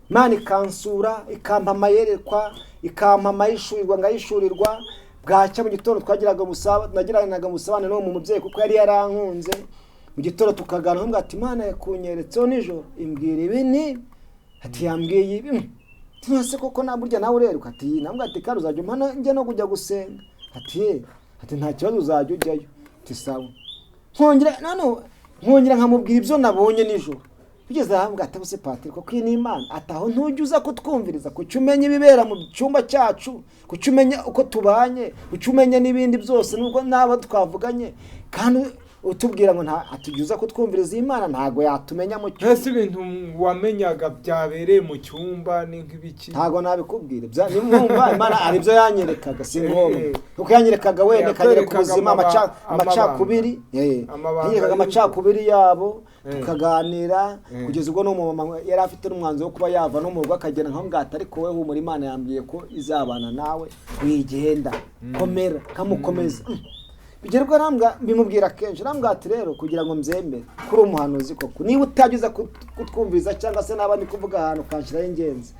Imana ikansura, ikampa amayerekwa, ikampa amayishurirwa ngayishurirwa. Bwacya mu gitondo nagiranaga musabane no mu mubyeyi kuko yari yarankunze. Mu gitondo tukagana ngo ati Imana yakunyeretseho nijoro imbwira ibi ati yambwiye ibi. Tunase koko naburya nawe ureruka ati nambwa ati kandi uzajya mpana njye no kujya gusenga. Ati nta kibazo uzajya ujyayo. Ati sawa. Nkongera nkamubwira ibyo nabonye nijoro. Bigeze ahambwa atabuse Patrick ko kwini Imana ataho ntujye uza kutwumviriza, kucyumenya ibibera mu cyumba cyacu, kucyumenya uko tubanye, kucyumenya n'ibindi byose nuko naba twavuganye, kandi utubwira ngo nta atujye kutwumviriza. Imana ntago yatumenya mu cyumba. Ese ibintu wamenyaga byabereye mu cyumba ni nk'ibiki? Ntago nabikubwira. Nimwumva Imana ari byo yanyerekaga singombwa. Uko yanyerekaga wende kanyereka ubuzima amacakubiri. Yanyerekaga amacakubiri yabo tukaganira kugeza ubwo no mu mama yari afite n'umwanzo wo kuba yava no mu rugo akagenda nkaho ngata, ariko we humura Imana yambwiye ko izabana nawe, wigenda komera kamukomeza. Bigerwa rambwa bimubwira kenshi. Rambwa ati rero kugira ngo mzemere kuri umuhanuzi koko, niba utagiza kutwumviza cyangwa se nabandi kuvuga ahantu kanshiraho ingenzi,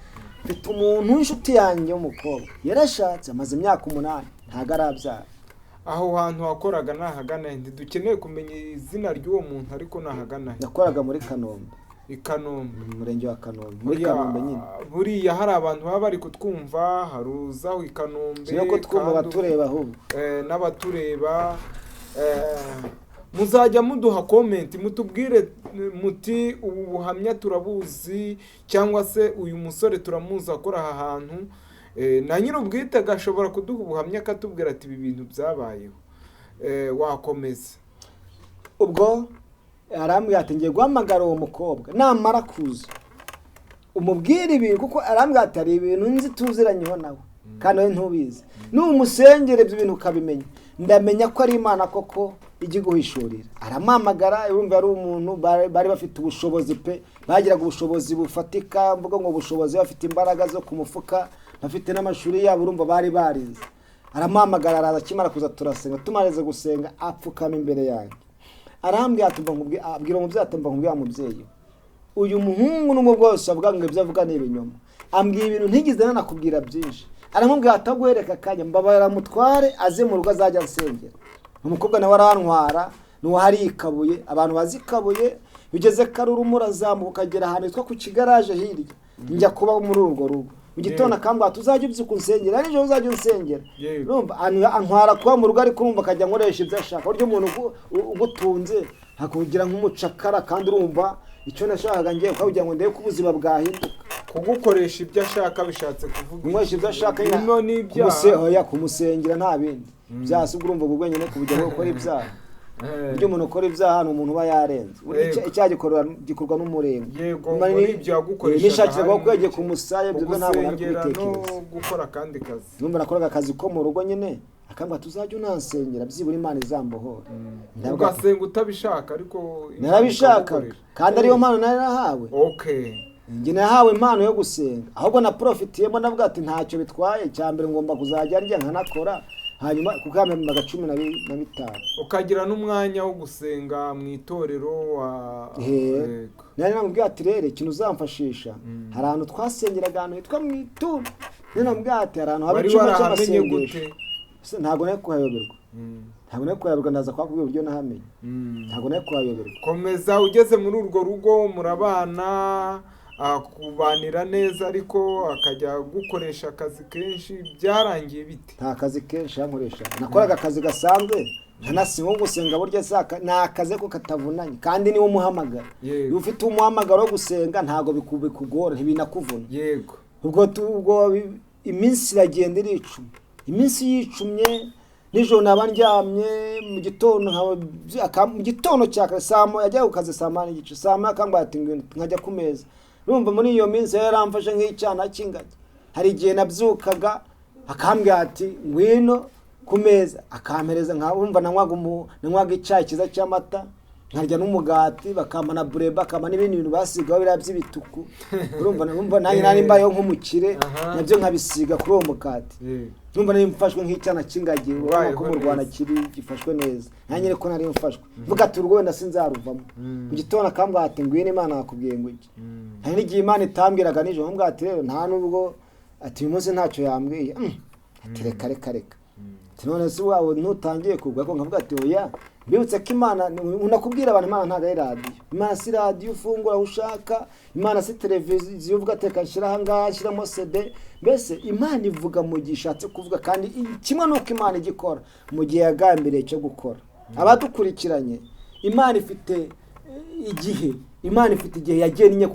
mfite umuntu w'inshuti yanjye w'umukobwa yarashatse amaze imyaka 8 ntago arabyara. Aho hantu wakoraga nahagana dukeneye kumenya izina ry'uwo muntu ariko nahagana. Nakoraga muri Kanombe. I Kanombe, umurenge wa Kanombe, muri Kanombe nyine. Buriya hari abantu baba bari kutwumva, haruzaho i Kanombe. Nuko twumva batureba ahubwo. N'abatureba muzajya muduha comment mutubwire muti ubu buhamya turabuzi cyangwa se uyu musore turamuzi akora aha hantu. Na nyir'ubwite gashobora kuduha ubuhamya akatubwira ati ibi bintu byabayeho. Wakomeza. Ubwo arambwira ati ngiye guhamagara uwo mukobwa namara kuza umubwire ibintu kuko arambwira ati ari ibintu nzi tuziranyeho nawe kandi we ntubizi n'umusengere ibyo bintu ukabimenya ndamenya ko ari Imana koko ijye guhishurira. Arampamagara urumva ari umuntu bari bafite ubushobozi pe, bagiraga ubushobozi bufatika, mvuga ngo ubushobozi bafite imbaraga zo ku mufuka, bafite n'amashuri yabo urumva bari barize. Arampamagara araza kimara kuza turasenga, tumareze gusenga apfukama imbere yanjye. Arambwira ati abwira umubyeyi ati mbwira umubyeyi uyu muhungu n'umwe bwose avuga ngo ibyo avuga ni ibinyoma. Ambwira ibintu ntigize nanakubwira byinshi. Aramubwira ataguhereka kanya mbabara mutware aze mu rugo azajya nsengera. Umukobwa nawe arantwara no hari ikabuye, abantu bazikabuye bigeze karurumura azamuka kagera ahantu hitwa ku kigaraje hirya. Njya kuba muri urwo rugo. Mu gitondo akambwira tuzajya ubyuka unsengera n'ejo uzajya unsengera. Urumva antwara kuba mu rugo ariko urumva akajya nkoresha ibyo ashaka. Uryo umuntu ugutunze hakugira nk'umucakara kandi urumva icyo nashakaga ngiye kugira ngo ndebe ko ubuzima bwahinduka. Kugukoresha ibyo ashaka bishatse kuvuga kumwesha ibyo ashaka kumusengera nta bindi byasubwa urumva ubwo nyine kubugira ngo ukora ibyaha. Ibyo umuntu ukora ibyaha ni umuntu uba yarenze. Icyaha gikorwa n'umurenge. Yego muri ibyo yagukoresha nishakira ko kwegeye ku musaya ibyo ntabwo nari kubitekereza. No gukora kandi kazi. Numva nakoraga akazi ko mu rugo nyine akambwa tuzajya unansengera byibura Imana izambohora. Ugasenga utabishaka ariko narabishaka kandi ariyo mpano narahawe. Okay. Njye nahawe impano yo gusenga ahubwo na profitiyemo navuga ati ntacyo bitwaye cyambere ngomba kuzajya njya nkanakora hanyuma kukamembaga 15 ukagira n'umwanya wo gusenga mu itorero wa nari namubwiye ati rero ikintu uzamfashisha hari ahantu twasengeraga ahantu hitwa mu ituro nari namubwiye ati hari ahantu haba icyuma cy'amasengesho ntabwo nari kuhayoberwa ntabwo nari kuhayoberwa ndaza kwakubwira uburyo nahamenye ntabwo nari kuhayoberwa. Komeza ugeze muri urwo rugo murabana kubanira neza ariko akajya gukoresha akazi kenshi byarangiye bite? Nta kazi kenshi yankoresha nakoraga akazi gasanzwe ntanasiho gusenga burya saka na akazi ko katavunanye kandi niwo muhamagara. Iyo ufite umuhamagaro wo gusenga ntago bikugora ntibinakuvuna. Yego ubwo iminsi iragenda iricuma iminsi yicumye nijoro nabandyamye mu gitondo cyaka samo yajya ukaze samana igice sama akambara ati nkajya ku meza. Urumva muri iyo minsi yaramfashe nk'icyana cy'ingagi. Hari igihe nabyukaga akambwira ati ngwino ku meza akampereza nkamva nanywaga icyayi cyiza cy'amata nkarya n'umugati bakamana bureba akamana n'ibindi bintu basigaho biriya by'ibituku. Urumva nanjye nari mbayeho nk'umukire nabyo nkabisiga kuri uwo mukati. Urumva nari mfashwe nk'icyana cy'ingagi ko mu Rwanda gifashwe neza nanjye ariko nari mfashwe mvuga ati urwo wenda sinzaruvamo. Mu gitondo akambwira ati ngwino Imana yakubwiye ngo iki. Hari n'igihe Imana itambwiraga nijoro nkambwira ati rero nta nubwo ati uyu munsi ntacyo yambwiye ati reka none se wawe ntutangiye kugwa ko nkavuga ati oya mbibutse ko Imana unakubwira abantu Imana ntago ari radio. Imana si radio ufungura ushaka, Imana si televiziyo uvuga teka nshyira hanga nshyiramo CD. Mbese Imana ivuga mu gishatse kuvuga kandi kimwe nuko Imana igikora mu gihe yagambiriye cyo gukora. Abadukurikiranye Imana ifite igihe yagennye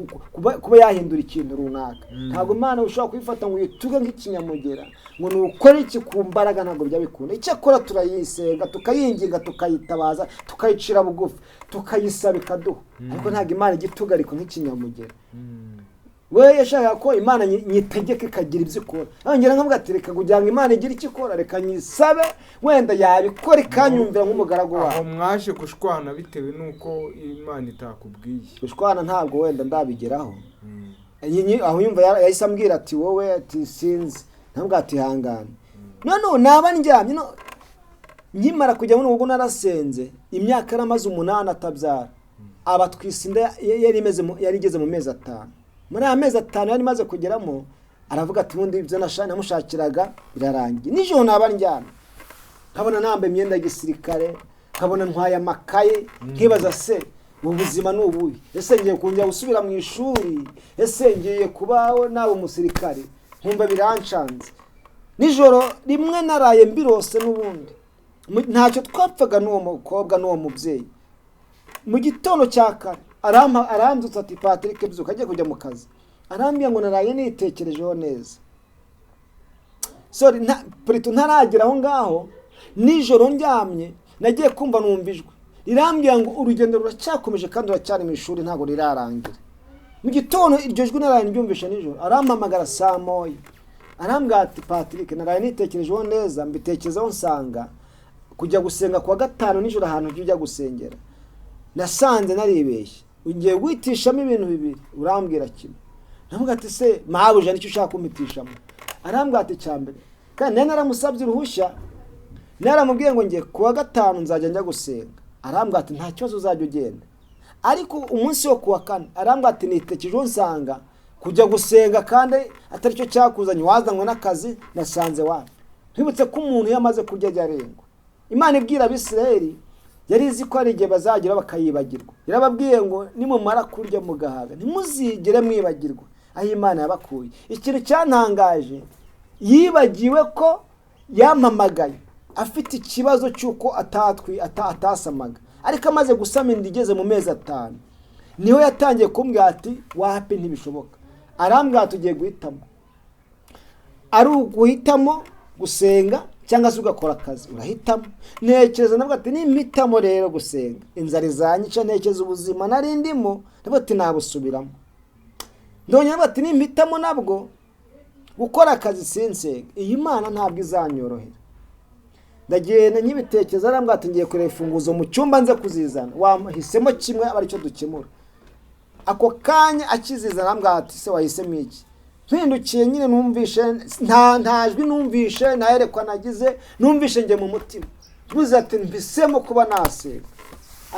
kuba yahindura ikintu runaka. Ntabwo Imana ushobora kuyifata ngo uyituge nk'ikinyamugera ngo nukore iki ku mbaraga ntabwo byabikunda. Icyo akora turayisenga tukayinginga tukayitabaza tukayicira bugufi tukayisaba ikaduha ariko ntabwo Imana igituga ariko nk'ikinyamugera. We yashaka ko Imana nyitegeke ikagira ibyo ikora. Angera nkavuga ati reka kugira ngo Imana igire icyo ikora reka nyisabe wenda yabikora ikanyumvira nk'umugaragu wawe. Aho mwaje gushwana bitewe nuko Imana itakubwiye. Gushwana ntabwo wenda ndabigeraho. Aho yumva yahise ambwira ati wowe ati sinzi ntabwo ati hangana. None naba ndyamye nkimara kujya muri urugo narasenze imyaka yaramaze 8 atabyara. Abatwisinda yari igeze mu mezi 5. Muri amezi 5 yari maze kugeramo aravuga ati ubundi ibyo namushakiraga birarangiye. Nijoro naba ndyamye nkabona nambaye imyenda ya gisirikare, nkabona ntwaye amakaye, nkibaza se ubu buzima ni ubuhe? Ese ngiye kongera gusubira mu ishuri? Ese ngiye kubaho nawe umusirikare? Nkumva birancanze. Nijoro rimwe naraye mbirose n'ubundi ntacyo twapfaga n'uwo mukobwa n'uwo mubyeyi. Mu gitondo cya kare arambyutsa ati Patrick byuka agiye kujya mu kazi. Arambwira ngo naraye nitekerejeho neza. Sorry, ntaragera aho ngaho, nijoro ndyamye nagiye kumva numva ijwi rirambwira ngo urugendo ruracyakomeje kandi uracyari mu ishuri ntabwo rirarangira. Mu gitondo iryo jwi naraye ndyumvisha nijoro, arampamagara saa moya. Arambwira ati Patrick naraye nitekerejeho neza, mbitekerezaho nsanga kujya gusenga kuwa gatanu nijoro ahantu ujya gusengera nasanze naribeshye. Ugiye guhitishamo ibintu bibiri, urambwira kimwe. Navuga ati se mabuja nicyo ushaka kumitishamo? Arambwira ati cyambere kandi naramusabye uruhushya, naramubwiye ngo ngiye kuwa gatanu nzajya njya gusenga. Arambwira ati nta kibazo uzajya ugenda, ariko umunsi wo kuwa kane arambwira ati nitekerejeho nsanga kujya gusenga kandi atari cyo cyakuzanye, wazanywe n'akazi nasanze wapi. Twibutse ko umuntu yamaze kurya arengwa. Imana ibwira Abisirayeli yari izi ko ari igihe bazagira bakayibagirwa. Yarababwiye ngo nimumara kurya mugahaga ntimuzigere mwibagirwa aho Imana yabakuye. Ikintu cyantangaje, yibagiwe ko yampamagaye afite ikibazo cy'uko atasamaga, ariko amaze gusama inda igeze mu mezi 5 niho yatangiye kumbwira ati wapi ntibishoboka. Arambwira tugiye guhitamo, ari uguhitamo gusenga cyangwa se ugakora akazi, urahitamo. Ntekereza navuga ati nimpitamo rero gusenga inzara izanyica, ntekereza ubuzima nari ndimo navuga ati nabusubiramo. Ndongera ati nimpitamo nabwo gukora akazi sinsenga, iyi Mana ntabwo izanyorohera. Ndagenda nyibitekereza, arambwira ati ngiye kureba imfunguzo mu cyumba nze kuzizana, wahisemo kimwe aba aricyo dukemura. Ako kanya akizizana arambwira ati se wahisemo iki? Mpindukiye nyine numvishe nta jwi numvishe, naherekwa nagize numvishe nge mu mutima tuzi ati mbisemo kuba nasenga.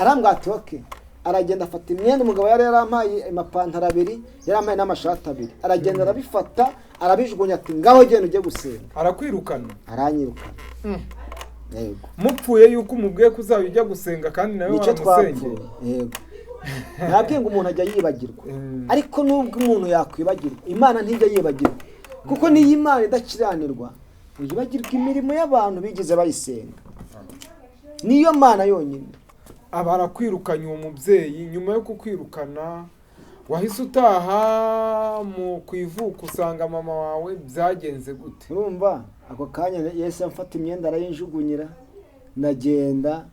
Arambwira ati okay. Aragenda afata imyenda umugabo yari yarampaye amapantaro 2, yarampaye n'amashati 2, aragenda arabifata arabijugunya ati ngaho genda ujye gusenga. Arakwirukana? Aranyirukana. Yego. Mupfuye yuko umubwiye kuzajya gusenga kandi nawe waramusengeye. Yego. Ntabwo ngo umuntu ajya yibagirwa, ariko nubwo umuntu yakwibagirwa Imana ntijya yibagirwa, kuko niyo Imana idakiranirwa yibagirwa imirimo y'abantu bigize bayisenga. Niyo Mana yonyine. Abarakwirukanye uwo mubyeyi, nyuma yo kukwirukana wahise utaha mu kwivuka usanga mama wawe byagenze gute? Urumva ako kanya Yesu amfata imyenda arayinjugunyira, nagenda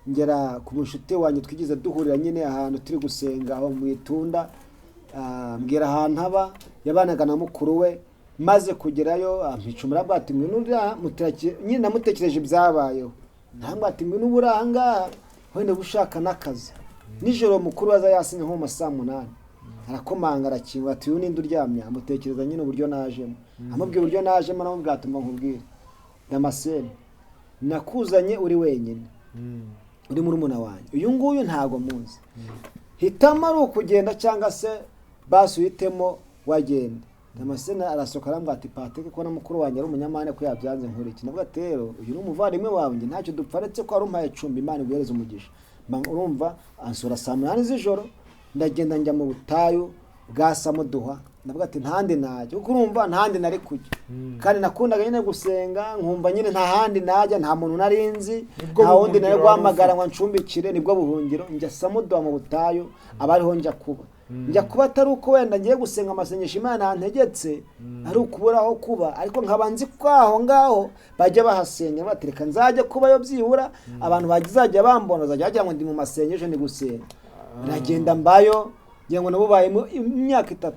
ngera ku mushuti wanjye twigize duhurira nyine ahantu turi gusenga aho mu Itunda. Mbwira ahantu haba, yabanaga na mukuru we, maze kugerayo ampicumura bati mwe nura nyine namutekereje ibyabayeho. Ntangwa ati mwe n'uburanga wenda gushaka nakazi. Nijoro mukuru waza yasinye nko mu saa 8, arakomanga arakinga ati uyu ninde uryamye? Amutekereza nyine uburyo najemo, amubwira uburyo najemo, namubwira ati nkubwire Damascene nakuzanye uri wenyine, uri muri muna wanjye, uyu nguyu ntago muzi. Hitamo ari ukugenda cyangwa se basi uhitemo wagenda. Damascene arasoka arambwira ati Patrick ko na mukuru wanjye ari umunyamane ko yabyanze nkuriki. Navuga ati rero uyu ni umuvandimwe wawe, nge ntacyo dupfaretse ko ari umpaye icumbi, Imana iguhereze umugisha. Urumva ansura saa 8 z'ijoro, ndagenda njya mu butayu bwa Samuduha. Navuga ati ntande najya, kuko urumva ntande nari kujya, kandi nakundaga nyine gusenga, nkumva nyine nta handi najya, nta muntu narinzi, nta wundi nari guhamagara ngo ncumbikire. Nibwo buhungiro njya Samuduha mu butayu, abariho njya kuba. Njya kuba atari uko wenda ngiye gusenga amasengesho Imana yantegetse, ari ukuburaho kuba, ariko nkabanzi kwaho ngaho bajya bahasenga batereka nzajya kubayo byibura abantu bagizajya bambona bazajya bagira ngo ndi mu masengesho ndi gusenga. Nagenda mbayo ngira ngo nabubayemo imyaka 3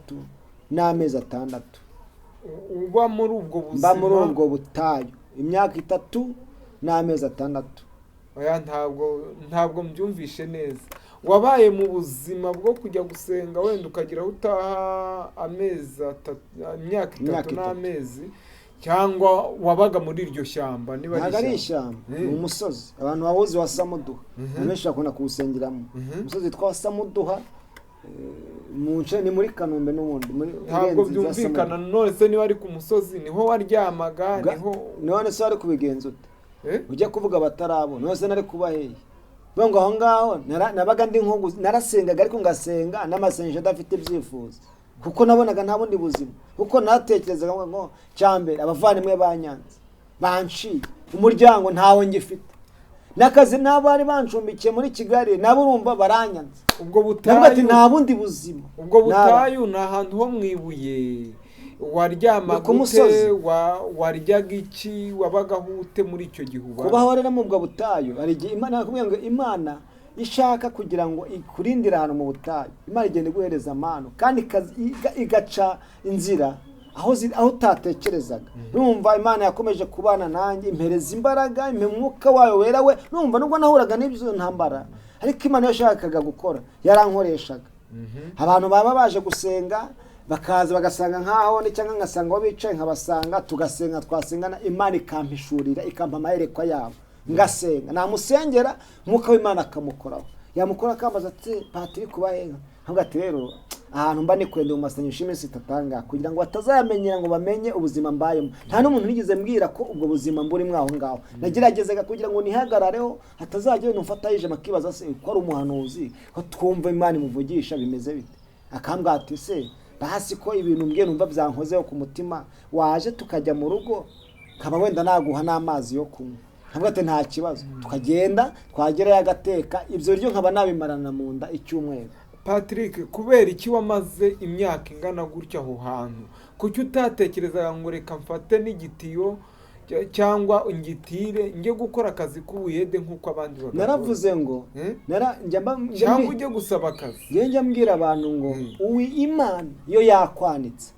n'amezi 6. Uba muri ubwo buzima? Mba muri ubwo butayu imyaka 3 n'amezi 6. Oya ntabwo mbyumvishe neza. Wabaye mu buzima bwo kujya gusenga wenda ukagira utaha amezi 3, imyaka 3 n'amezi, cyangwa wabaga muri iryo shyamba? Niba ari ishyamba, umusozi abantu bawozi wa Samuduha, benshi bakunda kuwusengeramo. Umusozi twa Samuduha ni muri Kanombe n'ubundi ntabwo byumvikana. none se niba ari ku musozi niho waryamaga none se wari kubigenza ute ujya kuvuga batarabo none se nari kuba hehe ngo aho ngaho nabaga ndi nko narasengaga ariko ngasenga n'amasengesho adafite ibyifuzo kuko nabonaga nta bundi buzima kuko natekerezaga ngo cyambere abavandimwe banyanze banciye umuryango ntawo ngifite n'akazi n'abari bancumbikiye muri Kigali nabo urumva baranyanze ubwo butayu nta bundi buzima ubwo butayu ni ahantu ho mwibuye waryamaga ute waryaga iki wabaga hute muri icyo gihugu kubaho rero mu bwo butayu hari igihe Imana yakubwiye ngo Imana ishaka kugira ngo ikurindire ahantu mu butayu Imana igenda iguhereza amano kandi igaca inzira aho utatekerezaga numva Imana yakomeje kubana nanjye impereza imbaraga imwuka wayo wera we numva nubwo nahuraga n'ibyo ntambara ariko Imana yashakaga gukora yarankoreshaga abantu baba baje gusenga bakaza bagasanga nkaho ni cyangwa ngasanga aho bicaye nkabasanga tugasenga twasengana Imana ikampishurira ikampa amaherekwa yabo ngasenga namusengera umwuka w'Imana akamukoraho yamukora akambaza ati Patrick kubahenga ntabwo ati rero ahantu mba ni kwenda mu masengesho iminsi itatanga kugira ngo batazamenyera ngo bamenye ubuzima mbayemo nta n'umuntu nigeze mbwira ko ubwo buzima mburi mwaho ngaho nageragezaga kugira ngo nihagarareho hatazajya ibintu mfata yije makibaza se ko ari umuhanuzi ko twumva Imana imuvugisha bimeze bite akambwira ati se bahasi ko ibintu mbye numva byankozeho ku mutima waje tukajya mu rugo kaba wenda naguha n'amazi yo kunywa ntabwo ati nta kibazo tukagenda twagerayo agateka ibyo ryo nkaba nabimarana mu nda icyumweru. Patrick kubera iki wamaze imyaka ingana gutya aho hantu kuki utatekerezaga ngo reka mfate n'igitiyo cyangwa ingitire njye gukora akazi k'ubuyede nk'uko abandi bakora naravuze ngo cyangwa ujye gusaba akazi njya mbwira abantu ngo uwi Imana yo yakwanitse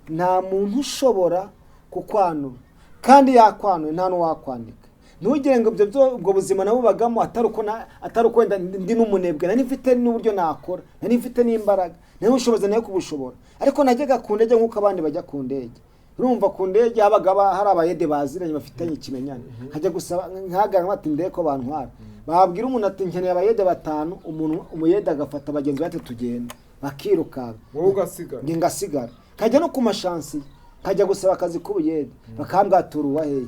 nta muntu ushobora kukwanura kandi yakwanuye nta n'uwakwandika ntugire ngo ubwo buzima nabo bagamo atari uko wenda ndi n'umunebwe nari mfite n'uburyo nakora nari mfite n'imbaraga nari ubushobozi nayo kubushobora ariko najyaga ku ndege nk'uko abandi bajya ku ndege urumva ku ndege habaga hari abayede baziranye bafitanye ikimenyane nkajya gusaba nkahagarara bati ndeye ko bantwara babwira umuntu ati nkeneye abayede 5 umuyede agafata abagenzi bate tugenda bakirukanka wowe ugasigara ngasigara kajya no ku mashansi kajya gusaba akazi k'ubuyede bakambwatura uwaheye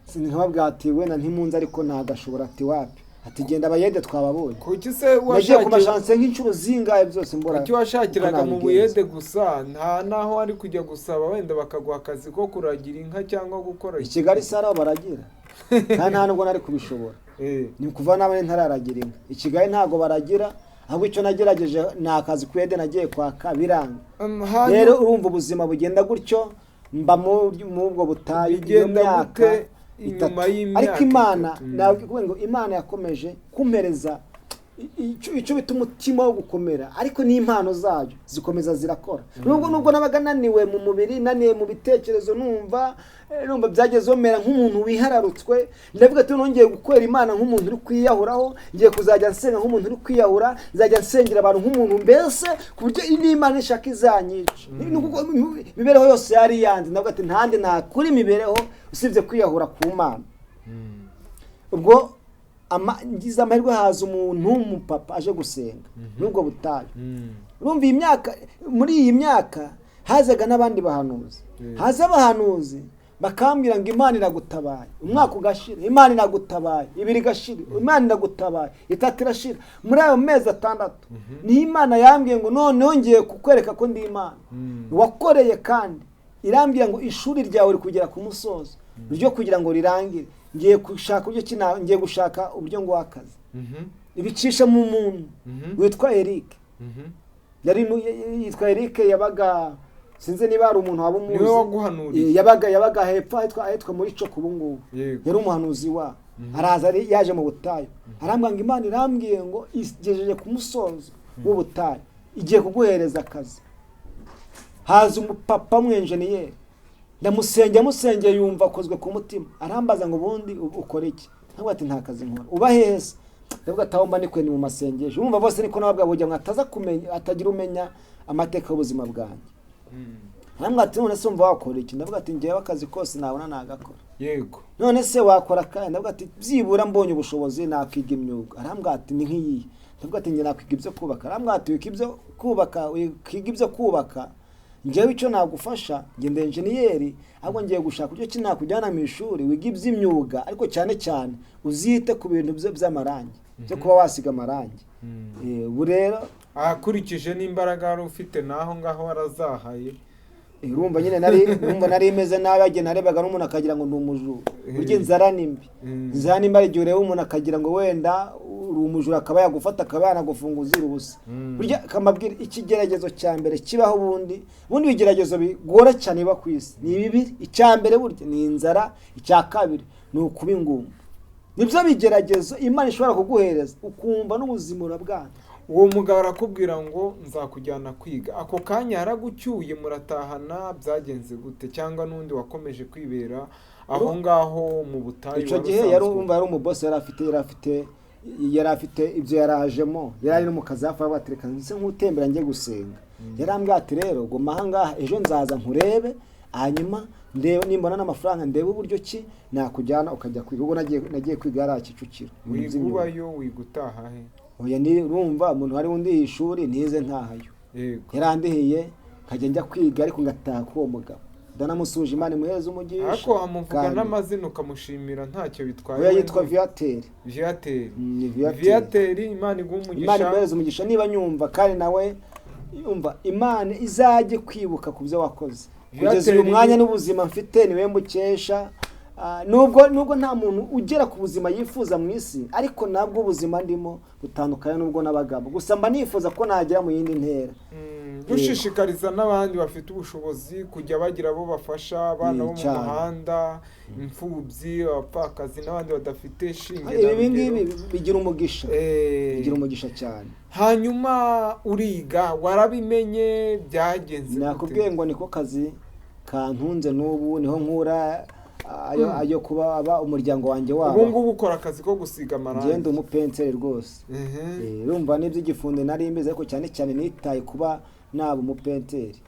sinkababwira ati wena ntimunze ariko ntagashobora ati wapi ati genda abayede twababonye kuki se washaka ku mashansi nk'inshuro zingaye byose mbora kuki washakiraga mu buyede gusa nta naho ari kujya gusaba wenda bakaguha akazi ko kuragira inka cyangwa gukora Kigali sara baragira kandi nta nubwo nari kubishobora ni kuva nawe ntararagira inka Kigali ntago baragira ahubwo icyo nagerageje ni akazi kuyede nagiye kwaka biranga rero urumva ubuzima bugenda gutyo mba mu ubwo butayu imyaka inyuma y'imyaka ariko Imana navuga ngo Imana yakomeje kumpereza icyo bita umutima wo gukomera ariko n'impano zayo zikomeza zirakora nubwo nabaga naniwe mu mubiri naniwe mu bitekerezo numva byageze omera nk'umuntu wihararutswe ndavuga ati nongeye gukorera Imana nk'umuntu uri kwiyahuraho ngiye kuzajya nsenga nk'umuntu uri kwiyahura nzajya nsengera abantu nk'umuntu mbese ku buryo n'Imana ishaka izanyica imibereho yose yari yanze ndavuga ati ntandi nakuri imibereho usibye kwiyahura ku Mana ubwo ngize amahirwe haza umuntu w'umupapa aje gusenga nubwo butayu urumva imyaka muri iyi myaka hazaga n'abandi bahanuzi haza abahanuzi bakambwira ngo Imana iragutabaye umwaka ugashira Imana iragutabaye 2 gashira Imana iragutabaye 3 irashira muri ayo mezi 6 ni Imana yambwiye ngo noneho ngiye kukwereka ko ndi Imana wakoreye kandi irambwiye ngo ishuri ryawe uri kugera ku musozo ryo kugira ngo rirangire ngiye gushaka uburyo ngo wakaze ibicisha mu muntu witwa Eric yitwa Eric yabaga sinze niba ari umuntu waba umuzi niwe waguhanuriye yabaga hepfo ahitwa muri cyo kubungubu yari umuhanuzi wa araza yaje mu butayu arambwira ngo Imana irambwiye ngo igejeje ku musozo w'ubutayu igiye kuguhereza akazi haza umupapa mwenjeniyeri ndamusengeye yumva akozwe ku mutima arambaza ngo ubundi ukora iki ntabwo ati nta kazi nkora uba heza ndavuga atawumba ni mu masengesho urumva bose niko nababwa bujya mwataza kumenya atagira umenya amateka y'ubuzima bwanjye ntabwo ati none se umva wakora iki ndavuga ati ngewe akazi kose nabona nagakora yego none se wakora kandi ndavuga ati byibura mbonye ubushobozi nakiga imyuga arambwira ati ni nk'iyi ndavuga ati njye nakwiga ibyo kubaka, arambwira ati wikiga ibyo kubaka, njyewe icyo nagufasha njye ndi enjeniyeri, ahubwo ngiye gushaka uburyo ki nakujyana mu ishuri wiga iby'imyuga, ariko cyane cyane uzite ku bintu by'amarangi byo kuba wasiga amarangi. ubu rero akurikije n'imbaraga wari ufite naho ngaho warazahaye, urumva nyine nari imeze nabi, agenda narebaga n'umuntu akagira ngo ni umujura. burya inzara ni mbi, inzara ni mbi, igihe ureba umuntu akagira ngo wenda uri umujura akaba yagufata akaba yanagufunga uzira ubusa. burya kamabwira ikigeragezo cya mbere kibaho, ubundi ibigeragezo bigora cyane biba ku isi ni bibiri. icya mbere burya ni inzara, icya kabiri ni ukuba ingumba. nibyo bigeragezo Imana ishobora kuguhereza ukumva n'ubuzima urabwana. uwo mugabo arakubwira ngo nzakujyana kwiga, ako kanya yaragucyuye muratahana, byagenze gute? cyangwa n'undi wakomeje kwibera aho ngaho mu butayu? icyo gihe yari umubosi, yari afite ibyo yarajemo, yari ari no mu kazi hafi abatereka ndetse nk'utembera njye gusenga. yarambwira ati rero guma aha ngaha, ejo nzaza nkurebe, hanyuma nimbona n'amafaranga ndebe uburyo ki nakujyana ukajya kwiga. ubwo nagiye kwiga yari Kicukiro. wigubayo wigutaha he? oya urumva umuntu wari undihiye ishuri nize ntahayo, yarandihiye nkajya njya kwiga ariko ngataha k'uwo mugabo. ndanamusuje Imana imuhereze umugisha. ariko amuvuga n'amazina ukamushimira ntacyo bitwaye. oya yitwa Viateur. Viateur, Imana iguha umugisha. Imana imuhereze umugisha niba nyumva, kandi nawe yumva Imana izajye kwibuka ku byo wakoze. kugeza uyu mwanya n'ubuzima mfite niwe mbukesha. nubwo nta muntu ugera ku buzima yifuza mu isi, ariko nabwo ubuzima ndimo butandukanye n'ubwo n'abagabo. gusa mba nifuza ko nagera mu yindi ntera. dushishikariza n'abandi bafite ubushobozi kujya bagira abo bafasha, abana bo mu muhanda, imfubyi, abapfakazi n'abandi badafite shinge. ibi ngibi bigira umugisha cyane. hanyuma uriga, warabimenye, byagenze nakubwiye ngo niko kazi kantunze n'ubu, niho nkura ayo kuba aba umuryango wanjye wabo. ubu ngubu ukora akazi ko gusiga amarangi? ngenda umupenseri rwose. urumva n'iby'igifundi nari mbizi, ariko cyane cyane nitaye kuba naba umupenseri.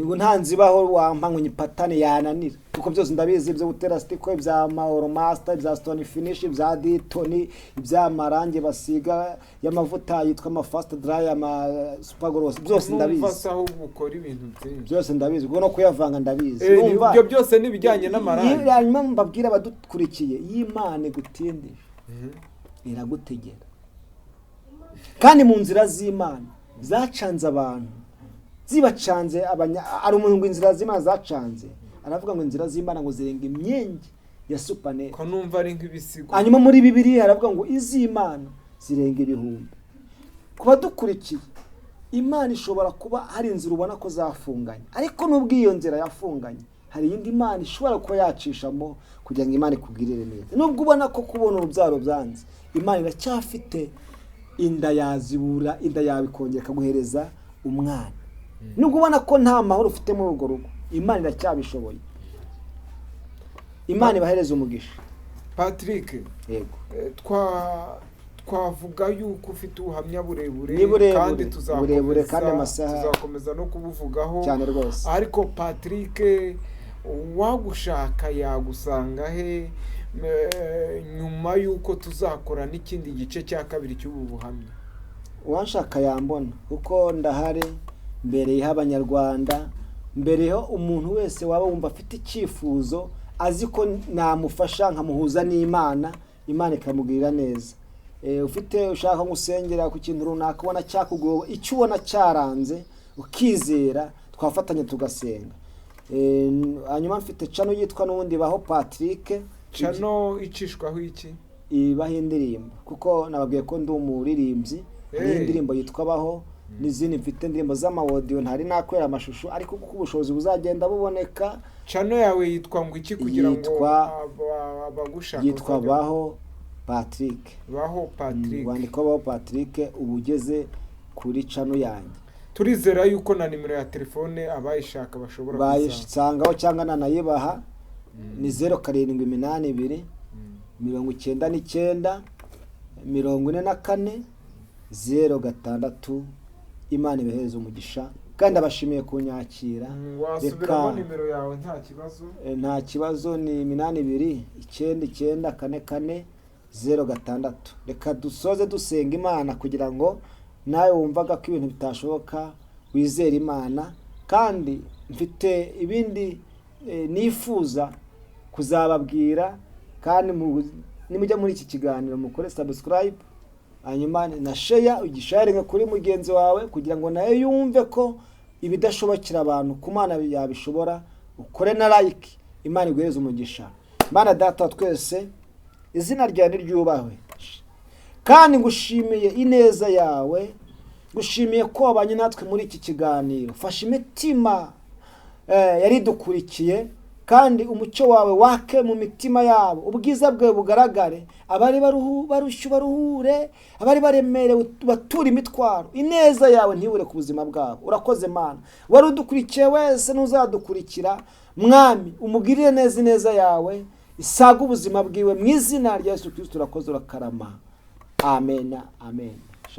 ubu nta nzibaho wampa ngo nyipatane yananira, kuko byose ndabizi, ibyo gutera stiko, ibya Mauro Master, ibya Stone Finish, ibya Ditoni, iby'amarangi basiga y'amavuta yitwa ama Fast Dry, ama Super Gloss, byose ndabizi. numva aho ukora ibintu byinshi byose ndabizi, ubwo no kuyavanga ndabizi. ibyo byose nibijyanye n'amarangi. hanyuma mbabwira abadukurikiye, y'Imana igutindije iragutegera, kandi mu nzira z'Imana zacanze abantu, zibacanze ari umuntu ngo inzira z'Imana zacanze, aravuga ngo inzira z'Imana ngo zirenga imyenge ya supanete. ko numva ari nk'ibisigo. hanyuma muri Bibiliya haravuga ngo iz'Imana zirenga ibihumbi. kuba dukurikiye, Imana ishobora kuba hari inzira ubona ko zafunganye, ariko nubwo iyo nzira yafunganye hari iyindi Imana ishobora kuba yacishamo kugira ngo Imana ikugirire neza. nubwo ubona ko kubona urubyaro byanze, Imana iracyafite inda yazibura, inda yawe ikongera ikaguhereza umwana. nubwo ubona ko nta mahoro ufite muri urwo rugo, Imana iracyabishoboye. Imana ibahereze umugisha. Patrick, yego, twavuga yuko ufite ubuhamya burebure, kandi tuzakomeza no kubuvugaho cyane rwose. ariko Patrick, wagushaka yagusanga he nyuma yuko tuzakora n'ikindi gice cya kabiri cy'ubu buhamya? uwashaka yambona, kuko ndahari mbereyeho Abanyarwanda, mbereyeho umuntu wese waba wumva afite icyifuzo, azi ko namufasha nkamuhuza n'Imana, Imana ikamugirira neza. ufite ushaka gusengera ku kintu runaka ubona cyakugoye, icyo ubona cyaranze ukizera, twafatanya tugasenga. hanyuma mfite channel yitwa n'ubundi Baho Patrick. channel icishwaho iki? ibaho indirimbo, kuko nababwiye ko ndi umuririmbyi. ni indirimbo yitwa Baho, n'izindi mfite indirimbo z'amawodiyo ntari nakwera amashusho, ariko kuko ubushobozi buzagenda buboneka. channel yawe yitwa ngo iki kugira ngo abagushaka? yitwa Baho Patrick. Baho Patrick. wandika Baho Patrick, ubugeze kuri channel yanjye. turizera yuko na nimero ya telefone abayishaka bashobora bayisangaho, cyangwa nanayibaha. ni 0782 99 44 06. Imana ibahereze umugisha, kandi abashimiye kunyakira. wasubiramo nimero yawe nta kibazo? nta kibazo, ni 82 99 44 06. Reka dusoze dusenga Imana kugira ngo nawe wumvaga ko ibintu bitashoboka wizere Imana. Kandi mfite ibindi nifuza kuzababwira, kandi nimujya muri iki kiganiro mukore subscribe, hanyuma na share, ugisharinga kuri mugenzi wawe kugira ngo nawe yumve ko ibidashobokera abantu ku Mana yabishobora. Ukore na like. Imana iguhereze umugisha. Mana Data twese, izina ryawe niryubahwe, kandi ngushimiye ineza yawe, ngushimiye ko wabanye natwe muri iki kiganiro. Fasha imitima yari dukurikiye, kandi umucyo wawe wake mu mitima yabo, ubwiza bwawe bugaragare. Abari barushye baruhure, abari baremerewe batura imitwaro. Ineza yawe ntibure ku buzima bwabo. Urakoze Mana. Wari udukurikiye wese n'uzadukurikira, Mwami umugirire neza ineza yawe, isaga ubuzima bwiwe mu izina rya Yesu Kristo. Urakoze urakarama. Amen, amen.